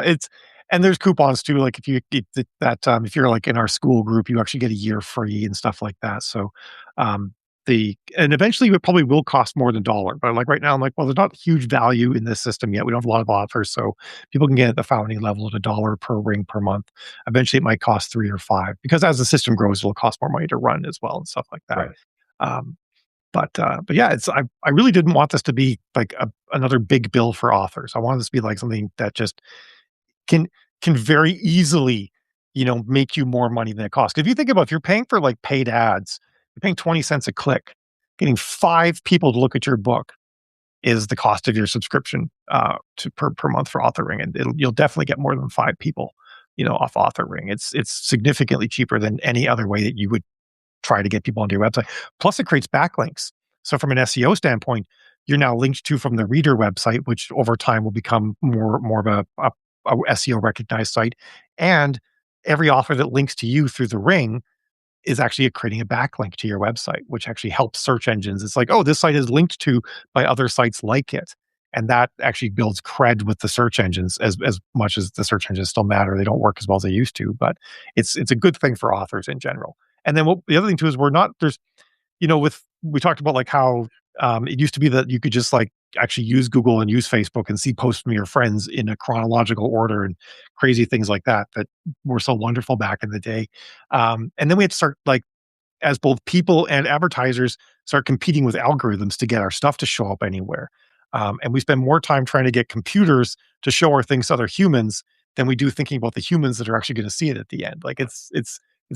It's and there's coupons too. Like if you if th- that if you're like in our school group, you actually get a year free and stuff like that. So um the and eventually it probably will cost more than dollar. But like right now, I'm like, well, there's not huge value in this system yet. We don't have a lot of offers, so people can get at the founding level at $1 per ring per month. Eventually it might cost 3 or 5 because as the system grows, it'll cost more money to run as well and stuff like that. Right. Um but yeah, I really didn't want this to be like another big bill for authors. I wanted this to be like something that just can can very easily, make you more money than it costs. If you think about if you're paying for like paid ads, you're paying 20 cents a click, getting 5 people to look at your book is the cost of your subscription per month for authoring. And you'll definitely get more than 5 people, off authoring. It's significantly cheaper than any other way that you would try to get people onto your website. Plus, it creates backlinks. So, from an SEO standpoint, you're now linked to from the reader website, which over time will become more of a SEO recognized site. And every author that links to you through the ring is actually creating a backlink to your website, which actually helps search engines. It's like, oh, this site is linked to by other sites like it. And that actually builds cred with the search engines as much as the search engines still matter. They don't work as well as they used to, but it's a good thing for authors in general. And then the other thing too is we're not there's with we talked about like how it used to be that you could just like actually use Google and use Facebook and see posts from your friends in a chronological order and crazy things like that were so wonderful back in the day. And then we had to start like as both people and advertisers start competing with algorithms to get our stuff to show up anywhere. And we spend more time trying to get computers to show our things to other humans than we do thinking about the humans that are actually going to see it at the end. Like it's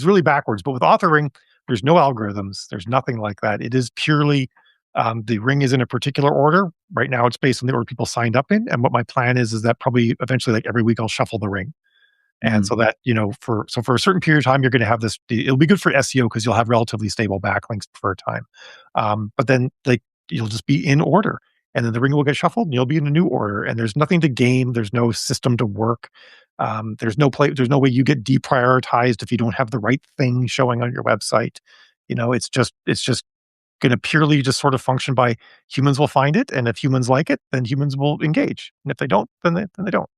really backwards. But with authoring, there's no algorithms. There's nothing like that. It is purely the ring is in a particular order. Right now, it's based on the order people signed up in. And what my plan is that probably eventually, like every week, I'll shuffle the ring. And Mhm. so that, for a certain period of time, you're going to have this. It'll be good for SEO because you'll have relatively stable backlinks for a time. But then, like, you'll just be in order, and then the ring will get shuffled, and you'll be in a new order. And there's nothing to game. There's no system to work. There's no play. There's no way you get deprioritized if you don't have the right thing showing on your website. It's just going to purely just sort of function by humans will find it, and if humans like it, then humans will engage, and if they don't, then they don't.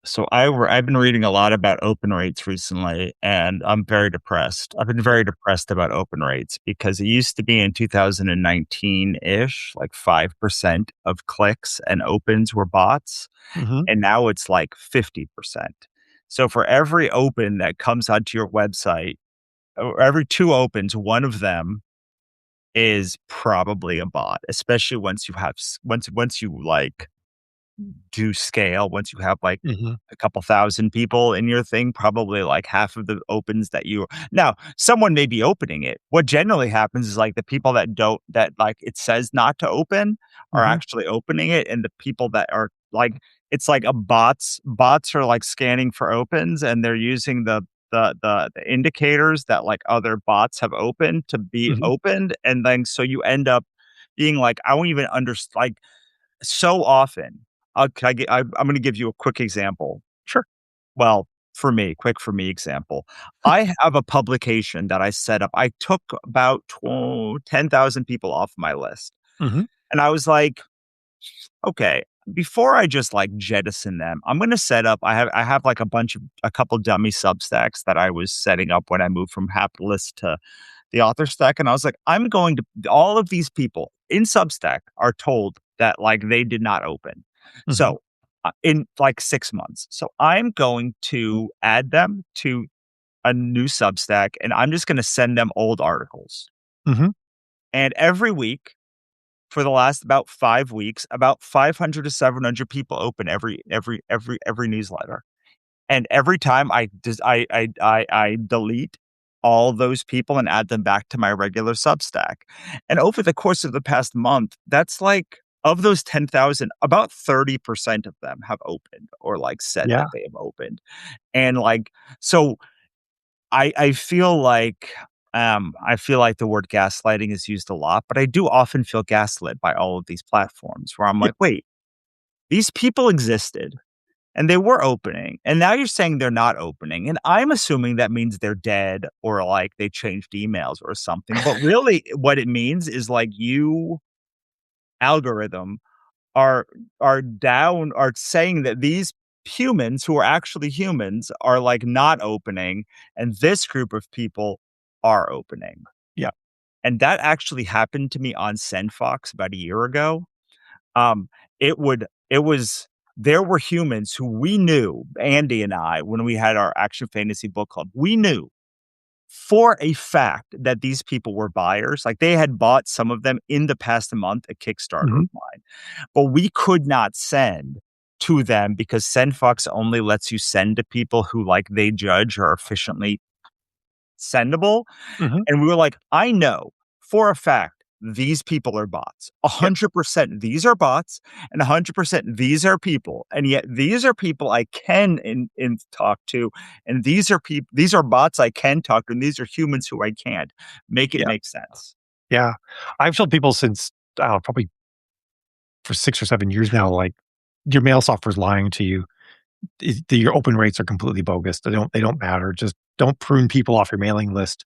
So I've been reading a lot about open rates recently, and I'm very depressed. I've been very depressed about open rates because it used to be in 2019-ish, like 5% of clicks and opens were bots, Hmm. and now it's like 50%. So for every open that comes onto your website, or every 2 opens, one of them is probably a bot, especially once you have once you, like, do scale, once you have, like, Hmm. a couple thousand people in your thing, probably, like, half of the opens that you now, someone may be opening it. What generally happens is, like, the people that don't that, like, it says not to open are Hmm. actually opening it, and the people that are, like it's like a bots are, like, scanning for opens, and they're using the indicators that, like, other bots have opened to be Hmm. opened, and then so you end up being like, I don't even understand. Like, so often, can I get I'm gonna give you a quick example. Sure. Well, for me, quick for me example. I have a publication that I set up. I took about 10,000 people off my list, Mhm, and I was like, "Okay, before I just, like, jettison them, I'm gonna set up." I have, like, a couple dummy Substacks that I was setting up when I moved from Hapless to the author stack, and I was like, I'm going to all of these people in Substack are told that, like, they did not open. mhm, So, in, like, 6 months. So, I'm going to add them to a new Substack, and I'm just gonna send them old articles. mhm, And every week for the last about 5 weeks, about 500 to 700 people open every newsletter. And every time I delete all those people and add them back to my regular Substack. And over the course of the past month, that's like of those 10,000, about 30% of them have opened or like said Yeah. that they have opened. And like, so I feel like the word gaslighting is used a lot, but I do often feel gaslit by all of these platforms where I'm Yeah. like, wait, these people existed and they were opening, and now you're saying they're not opening. And I'm assuming that means they're dead or like they changed emails or something. But really, what it means is like you algorithm are are saying that these humans who are actually humans are like not opening, and this group of people are opening. Yeah. And that actually happened to me on SendFox about a year ago. Um, it was there were humans who we knew, Andy and I, when we had our Action Fantasy Book Club, we knew for a fact that these people were buyers. Like they had bought some of them in the past month, a Kickstarter Hmm. of mine, but we could not send to them because SendFox only lets you send to people who like they judge are efficiently sendable. Hmm. And we were like, I know for a fact these people are bots. Yep. 100% these are bots, and 100% these are people. And yet these are people I can talk to, and these are bots I can talk to, and these are humans who I can't. Make it Yeah. make sense. Yeah. I've told people since, I don't know, probably for 6 or 7 years now, like, your mail software is lying to you. Your open rates are completely bogus. They don't matter. Just don't prune people off your mailing list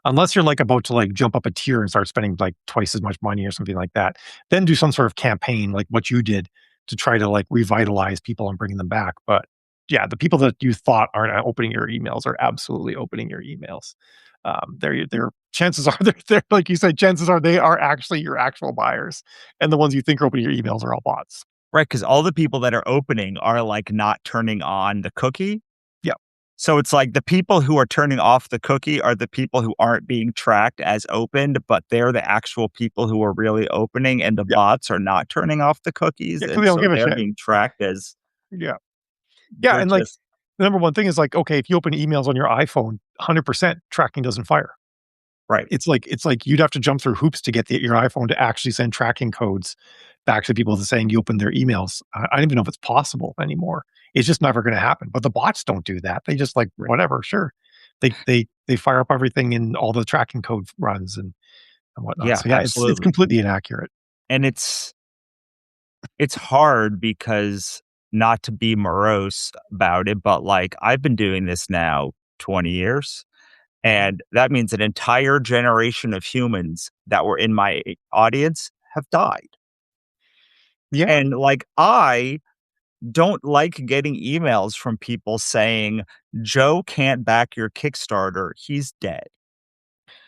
unless you're like about to like jump up a tier and start spending like twice as much money or something like that. Then do some sort of campaign like what you did to try to like revitalize people and bring them back. But yeah, the people that you thought aren't opening your emails are absolutely opening your emails. Their chances are they're like you said, chances are they are actually your actual buyers, and the ones you think are opening your emails are all bots. Right, because all the people that are opening are like not turning on the cookie. Yeah, So it's like the people who are turning off the cookie are the people who aren't being tracked as opened, but they're the actual people who are really opening, and the yeah, bots are not turning off the cookies, yeah. Because and they don't so give a they're shit. being tracked as Yeah. Yeah, they're and, like, just the number one thing is, like, okay, if you open emails on your iPhone, 100% tracking doesn't fire. right. It's like you'd have to jump through hoops to get your iPhone to actually send tracking codes back to people saying you opened their emails. I don't even know if it's possible anymore. It's just never gonna happen, but the bots don't do that. They just like, Right. whatever, sure. They fire up everything and all the tracking code runs and whatnot. Yeah, So, yeah, it's absolutely. completely inaccurate. And it's hard because not to be morose about it, but, like, I've been doing this now 20 years, Mhm. and that means an entire generation of humans that were in my audience have died. Yeah, And, like, I don't like getting emails from people saying, "Joe can't back your Kickstarter, he's dead."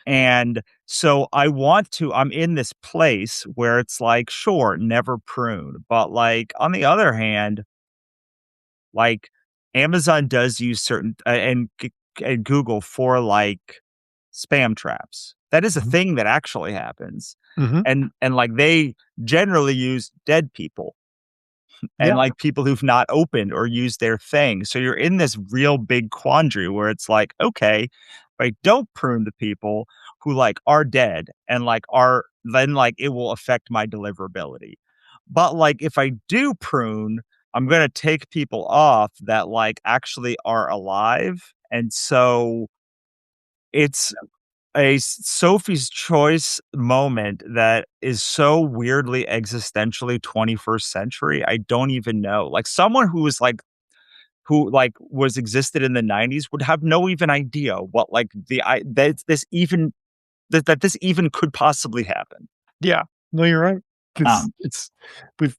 And so I'm in this place where it's like, sure, never prune. But like on the other hand, like Amazon does use certain and Google for like spam traps. That is a mhm, thing that actually happens. mhm, And like they generally use dead people and yeah, like people who've not opened or used their thing. So you're in this real big quandary where it's like, okay, if I don't prune the people who like are dead and like are then like it will affect my deliverability. But like if I do prune, I'm gonna take people off that like actually are alive. And so it's Sophie's Choice moment that is so weirdly existentially 21st century. I don't even know. Like someone who like was existed in the 90s would have no even idea what like that this even could possibly happen. yeah. No, you're right. Um It's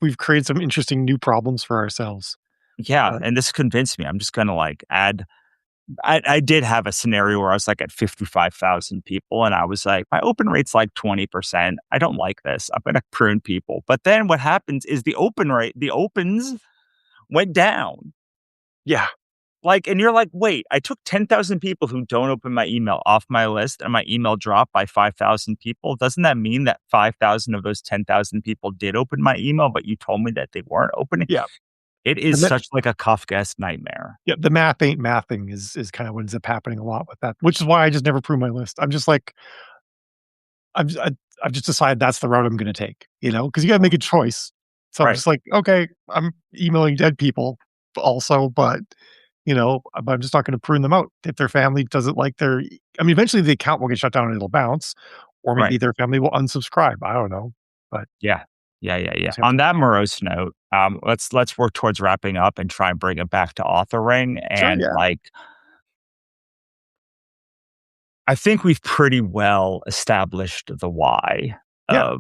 we've created some interesting new problems for ourselves. yeah, Uh, and this convinced me. I'm just gonna like add I did have a scenario where I was like at 55,000 people and I was like, my open rate's like 20%. I don't like this. I'm going to prune people. But then what happens is the opens went down. yeah, Like, and you're like, wait, I took 10,000 people who don't open my email off my list and my email dropped by 5,000 people. Doesn't that mean that 5,000 of those 10,000 people did open my email, but you told me that they weren't opening? yeah. It The is ma such like a Kafkaesque nightmare. Yeah, the math ain't mathing is kind of what ends up happening a lot with that, which is why I just never prune my list. I'm just like, I've just decided that's the route I'm gonna take, because you gotta make a choice. So I'm Right, just like, "Okay, I'm emailing dead people also, but, I'm just not gonna prune them out. If their family doesn't like eventually the account will get shut down and it'll bounce, or maybe right. their family will unsubscribe. I don't know, but Yeah. Yeah, yeah, yeah. just have On to. that morose note, let's work towards wrapping up and try and bring it back to authoring. Sure, And yeah. like, I think we've pretty well established the why Yeah.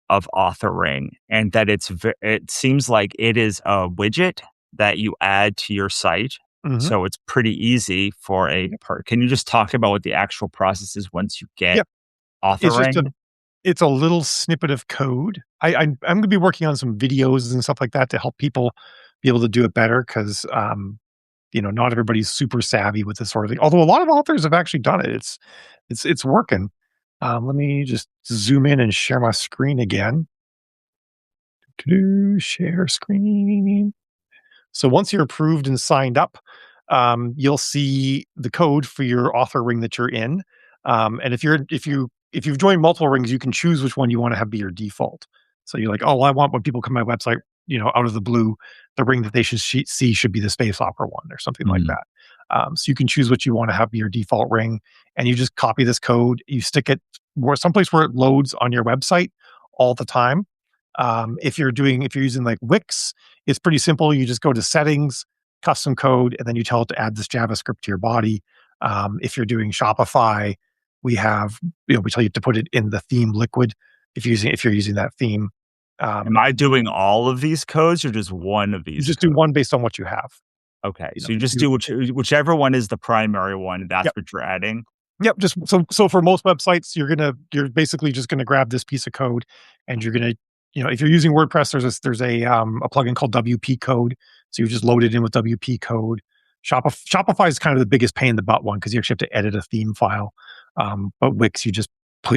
of authoring, and that it seems like it is a widget that you add to your site. Mhm. So it's pretty easy for a Yep. per. Can you just talk about what the actual process is once you get Yep. It's just a authoring? it's a little snippet of code. I'm gonna be working on some videos and stuff like that to help people be able to do it better 'cause, not everybody's super savvy with this sort of thing. Although a lot of authors have actually done it. It's working. Let me just zoom in and share my screen again. Share screen. So once you're approved and signed up, you'll see the code for your author ring that you're in. And if you've joined multiple rings, you can choose which one you want to have be your default. So you're like, oh, I want when people come to my website, out of the blue, the ring that they should see should be the space opera one or something like Mhm. that. So you can choose what you want to have be your default ring, and you just copy this code, you stick it someplace where it loads on your website all the time. If you're using like Wix, it's pretty simple. You just go to settings, custom code, and then you tell it to add this JavaScript to your body. If you're doing Shopify, we tell you to put it in the theme liquid if you're using that theme. Am I doing all of these codes or just one of You these just do codes? one based on what you have. Okay, You know, so you just you do whichever one is the primary one, that's Yep. what you're adding? Yep, just so for most websites, you're basically just gonna grab this piece of code, and you're gonna, if you're using WordPress, there's a plugin called WP code, so you just load it in with WP code. Shopify is kind of the biggest pain in the butt one because you actually have to edit a theme file. But Wix, you just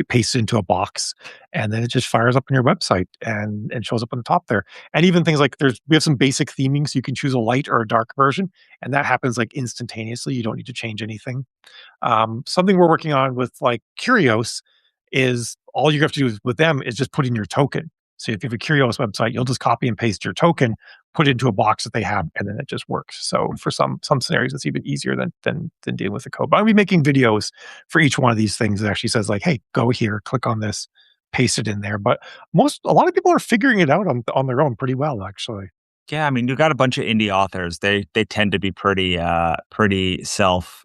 paste it into a box, and then it just fires up on your website and shows up on the top there. And even things like we have some basic theming, so you can choose a light or a dark version, and that happens like instantaneously. You don't need to change anything. Something we're working on with like Curios is all you have to do with them is just put in your token. So if you have a Curios website, you'll just copy and paste your token, put it into a box that they have, and then it just works. So for some scenarios, it's even easier than dealing with the code. But I'll be making videos for each one of these things that actually says like, hey, go here, click on this, paste it in there. But a lot of people are figuring it out on their own pretty well, actually. Yeah, I mean, you got a bunch of indie authors. They tend to be pretty self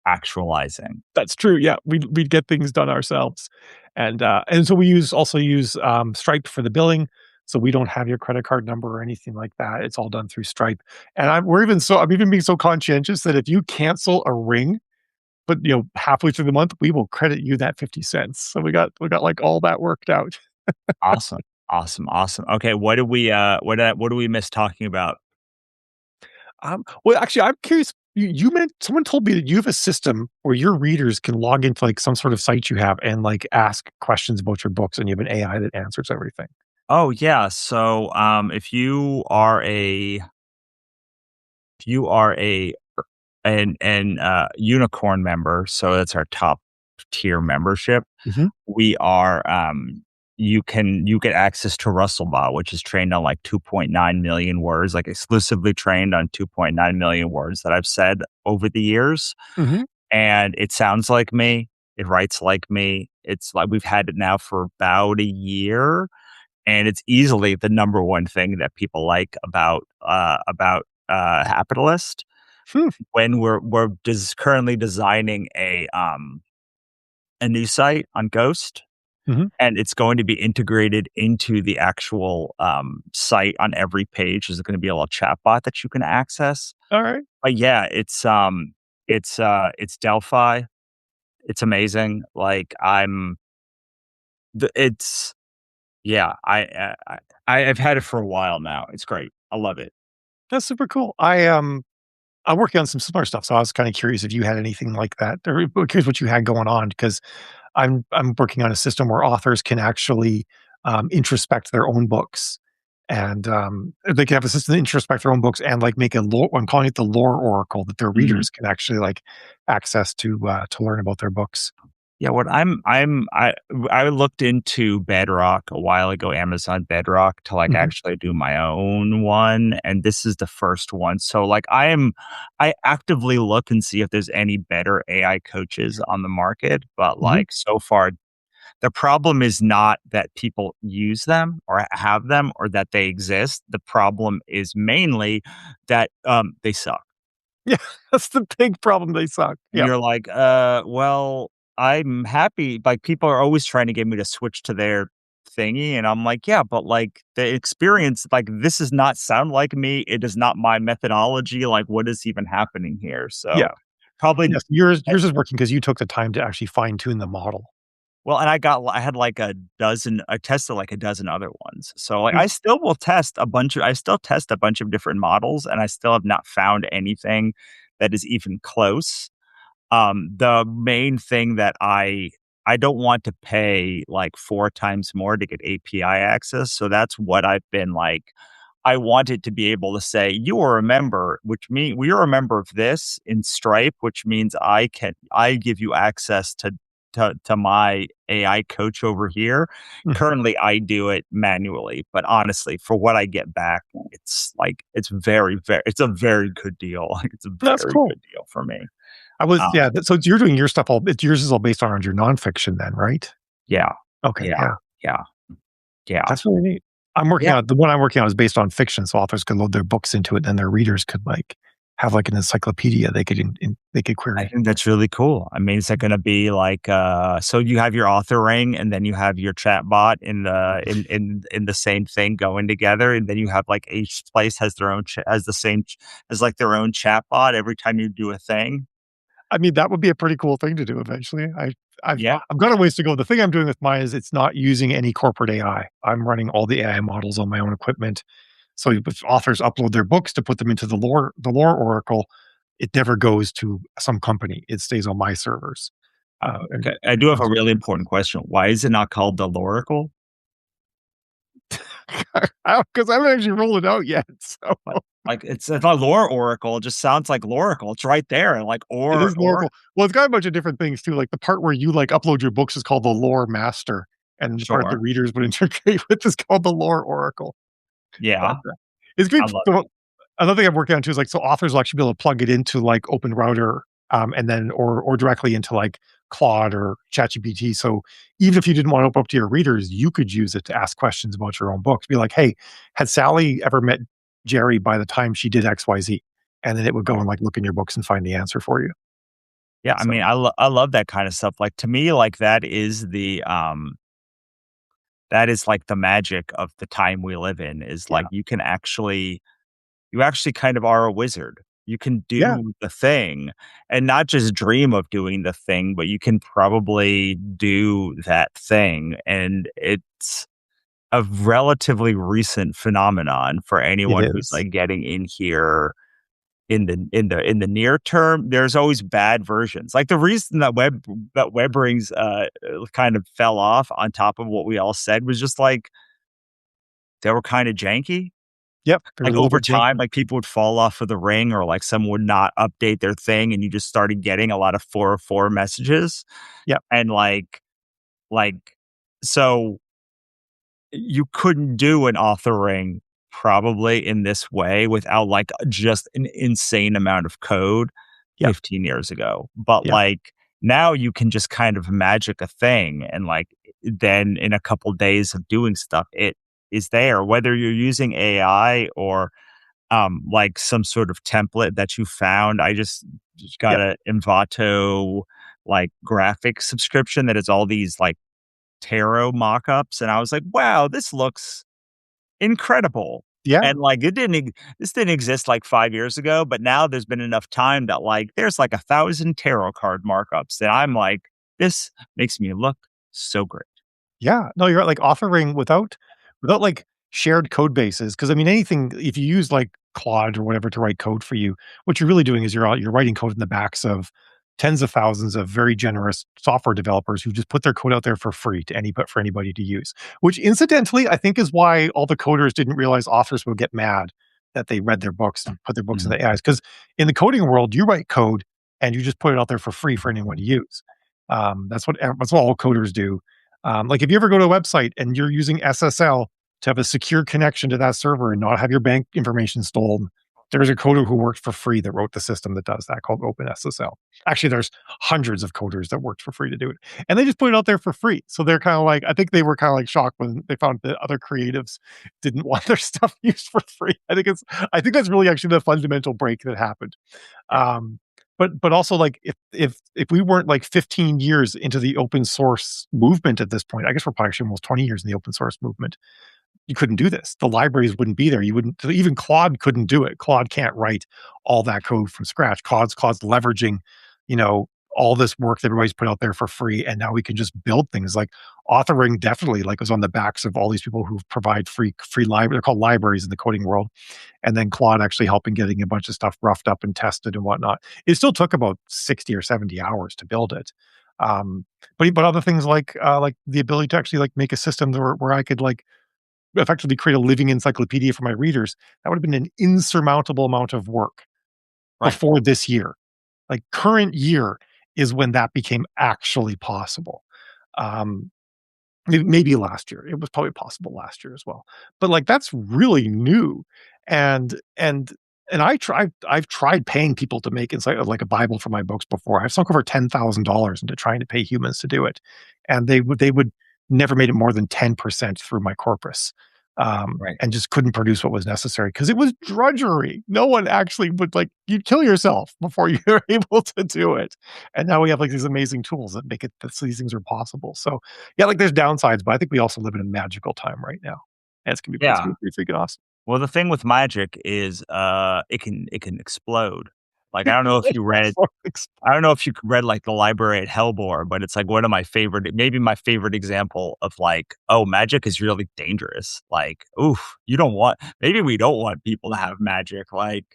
actualizing. That's true. Yeah, we'd get things done ourselves, and so we also use Stripe for the billing, so we don't have your credit card number or anything like that. It's all done through Stripe, and I'm even being so conscientious that if you cancel a ring, but halfway through the month, we will credit you that 50 cents. So we got like all that worked out. Awesome. Awesome, awesome. Okay, what do we miss talking about? Well, actually, I'm curious. You meant someone told me that you have a system where your readers can log into like some sort of site you have and like ask questions about your books, and you have an AI that answers everything. Oh yeah, so if you are an unicorn member, so that's our top tier membership. Mhm. We are you get access to Russellbot, which is trained on like 2.9 million words, like exclusively trained on 2.9 million words that I've said over the years. Mhm. And it sounds like me. It writes like me. It's like we've had it now for about a year, and it's easily the number one thing that people like about Capitalist. Hmm. When we're currently designing a new site on Ghost, Mhm. and it's going to be integrated into the actual site on every page. There's going to be a little chat bot that you can access. Alright. But yeah, it's Delphi. It's amazing. Like it's yeah. I've had it for a while now. It's great. I love it. That's super cool. I'm working on some similar stuff, so I was kinda curious if you had anything like that, or curious what you had going on because I'm working on a system where authors can actually, introspect their own books and they can have a system that introspect their own books and like make a lore. I'm calling it the lore oracle that their Mhm. readers can actually like access to learn about their books. Yeah, what I looked into Bedrock a while ago, Amazon Bedrock, to, like, Hmm. actually do my own one, and this is the first one. So, like, I actively look and see if there's any better AI coaches on the market, but, Hmm. like, so far, the problem is not that people use them or have them or that they exist. The problem is mainly that, they suck. Yeah, that's the big problem. They suck. And Yeah, you're like, well, I'm happy." Like, people are always trying to get me to switch to their thingy, and I'm like, "Yeah, but, like, the experience, like, this does not sound like me. It is not my methodology. Like, what is even happening here?" So, yeah. probably Yes, yours is working because you took the time to actually fine tune the model. well, and I had, like, a dozen I tested, like, a dozen other ones. So, like, Mm, I still test a bunch of different models, and I still have not found anything that is even close. The main thing that I don't want to pay, like, 4 times more to get API access, so that's what I've been, like, I wanted to be able to say, "You are a member," which mean "We are a member of this in Stripe," which means I give you access to my AI coach over here. mhm. Currently, I do it manually, but honestly, for what I get back, it's, like, it's a very good deal. Like, it's a That's very cool. good deal for me. I was Um yeah. So you're doing your stuff all. Yours is all based on your nonfiction, then, right? Yeah. Okay, Yeah. yeah. Yeah. Yeah. That's really neat. I'm working Yeah. on the one I'm working on is based on fiction, so authors could load their books into it, and their readers could, like, have, like, an encyclopedia they could they could I query. think that's really cool. I mean, is that gonna be like, so you have your authoring and then you have your chat bot in the same thing going together, and then you have, like, each place has their own has the same has, like, their own chat bot every time you do a thing? I mean, that would be a pretty cool thing to do eventually. Yeah. I've got a ways to go. The thing I'm doing with mine is it's not using any corporate AI. I'm running all the AI models on my own equipment. So if authors upload their books to put them into the lore oracle, it never goes to some company. It stays on my servers. And Okay, I do have a really important question. Why is it not called the Loracle? because I haven't actually rolled it out yet. So Like, it's not lore oracle, it just sounds like Loracle. It's right there, like, it is or Loracle. Well, it's got a bunch of different things too. Like the part where you like upload your books is called the lore master. And the part the sure. readers would integrate with is called the lore oracle. But, Yeah. it's great. I love So, another thing I'm working on too is like so authors will actually be able to plug it into like Open Router, and then or directly into like Claude or ChatGPT. So even if you didn't want to open up to your readers, you could use it to ask questions about your own books. Be like, hey, had Sally ever met Jerry by the time she did XYZ? And then it would go Right. and like look in your books and find the answer for you. Yeah, I So mean, I love that kinda stuff. Like, to me, like, that is, like, the magic of the time we live in, is, yeah, like, you actually kind of are a wizard. You can yeah, do the thing and not just dream of doing the thing, but you can probably do that thing, and it's a relatively recent phenomenon for it anyone who's, is. like, getting in here in the near term. There's always bad versions. Like, the reason that Webrings, kind of fell off on top of what we all said was just, like, they were kinda janky. Yep, they're a Like, little over bit time, janky. like, people would fall off of the ring, or, like, someone would not update their thing, and you just started getting a lot of 404 messages, Yep, and, like, so you couldn't do an authoring probably in this way without, like, just an insane amount of code yep, 15 years ago. But, yep, like, now you can just kind of magic a thing, and, like, then in a couple days of doing stuff, it is there. Whether you're using AI or, like, some sort of template that you found. I just got yep, a Envato, like, graphic subscription that is all these, like, tarot mock-ups, and I was like, "Wow, this looks incredible." yeah. And, like, this didn't exist, like, 5 years ago, but now there's been enough time that, like, there's, like, 1,000 tarot card markups, and I'm like, "This makes me look so great." Yeah, no, you're right, like, authoring without, like, shared code bases. Because I mean, anything if you use, like, Claude or whatever to write code for you, what you're really doing is you're writing code in the backs of tens of thousands of very generous software developers who just put their code out there for free for anybody to use. Which incidentally, I think is why all the coders didn't realize authors would get mad that they read their books and put their books in Mhm. the AIs. Because in the coding world, you write code and you just put it out there for free for anyone to use. That's what all coders do. Like if you ever go to a website and you're using SSL to have a secure connection to that server and not have your bank information stolen, there's a coder who worked for free that wrote the system that does that called OpenSSL. Actually, there's hundreds of coders that worked for free to do it. And they just put it out there for free. So they're kind of like, I think they were kind of like shocked when they found that other creatives didn't want their stuff used for free. I think that's really actually the fundamental break that happened. Yeah. But also like if we weren't like 15 years into the open source movement at this point, I guess we're probably actually almost 20 years in the open source movement. You couldn't do this. The libraries wouldn't be there. You wouldn't even Claude couldn't do it. Claude can't write all that code from scratch. Claude's leveraging, you know, all this work that everybody's put out there for free. And now we can just build things like authoring definitely like was on the backs of all these people who provide free library. They're called libraries in the coding world. And then Claude actually helping getting a bunch of stuff roughed up and tested and whatnot. It still took about 60 or 70 hours to build it. Um, but other things like the ability to actually like make a system where I could like effectively create a living encyclopedia for my readers, that would have been an insurmountable amount of work Right. before this year. Like current year is when that became actually possible. Um, maybe last year. It was probably possible last year as well. But like that's really new. And I've tried paying people to make inside like a Bible for my books before. I've sunk over $10,000 into trying to pay humans to do it. And they would never made it more than 10% through my corpus. Right. And just couldn't produce what was necessary because it was drudgery. No one actually would like you'd kill yourself before you're able to do it. And now we have like these amazing tools that make it that these things are possible. So yeah, like there's downsides, but I think we also live in a magical time right now. And it's Yeah. gonna be pretty freaking awesome. Well, the thing with magic is, it can explode. Like, I don't know if you read, like, The Library at Hellbore, but it's, like, one of my favorite maybe my favorite example of, like, oh, magic is really dangerous. Like, oof, you don't want maybe we don't want people to have magic, like,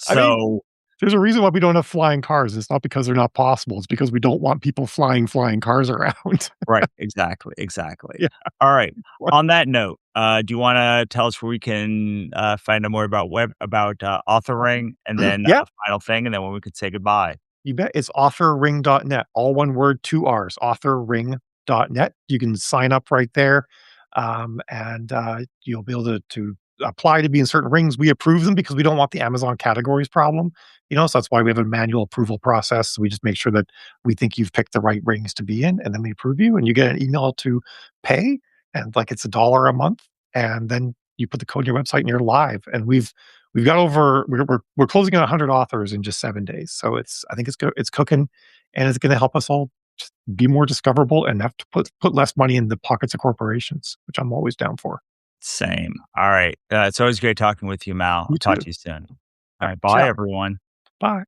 I mean, so there's a reason why we don't have flying cars. It's not because they're not possible. It's because we don't want people flying cars around. right, exactly, exactly. Yeah. Alright, on that note, do you wanna tell us where we can, find out more about authoring, and then, Yeah. final thing, and then when we could say goodbye? You bet. It's authorring.net, all one word, 2 R's, authorring.net. You can sign up right there, and you'll be able to apply to be in certain rings. We approve them because we don't want the Amazon categories problem, so that's why we have a manual approval process. So we just make sure that we think you've picked the right rings to be in, and then we approve you, and you get an email to pay, and like it's $1 a month, and then you put the code in your website and you're live. And we've got over we're closing on 100 authors in just 7 days. So I think it's cooking, and it's going to help us all just be more discoverable and have to put less money in the pockets of corporations, which I'm always down for. Same. Alright, it's always great talking with you, Mal. I'll You talk too. to you soon. All right, Alright, bye, ciao. everyone. Bye.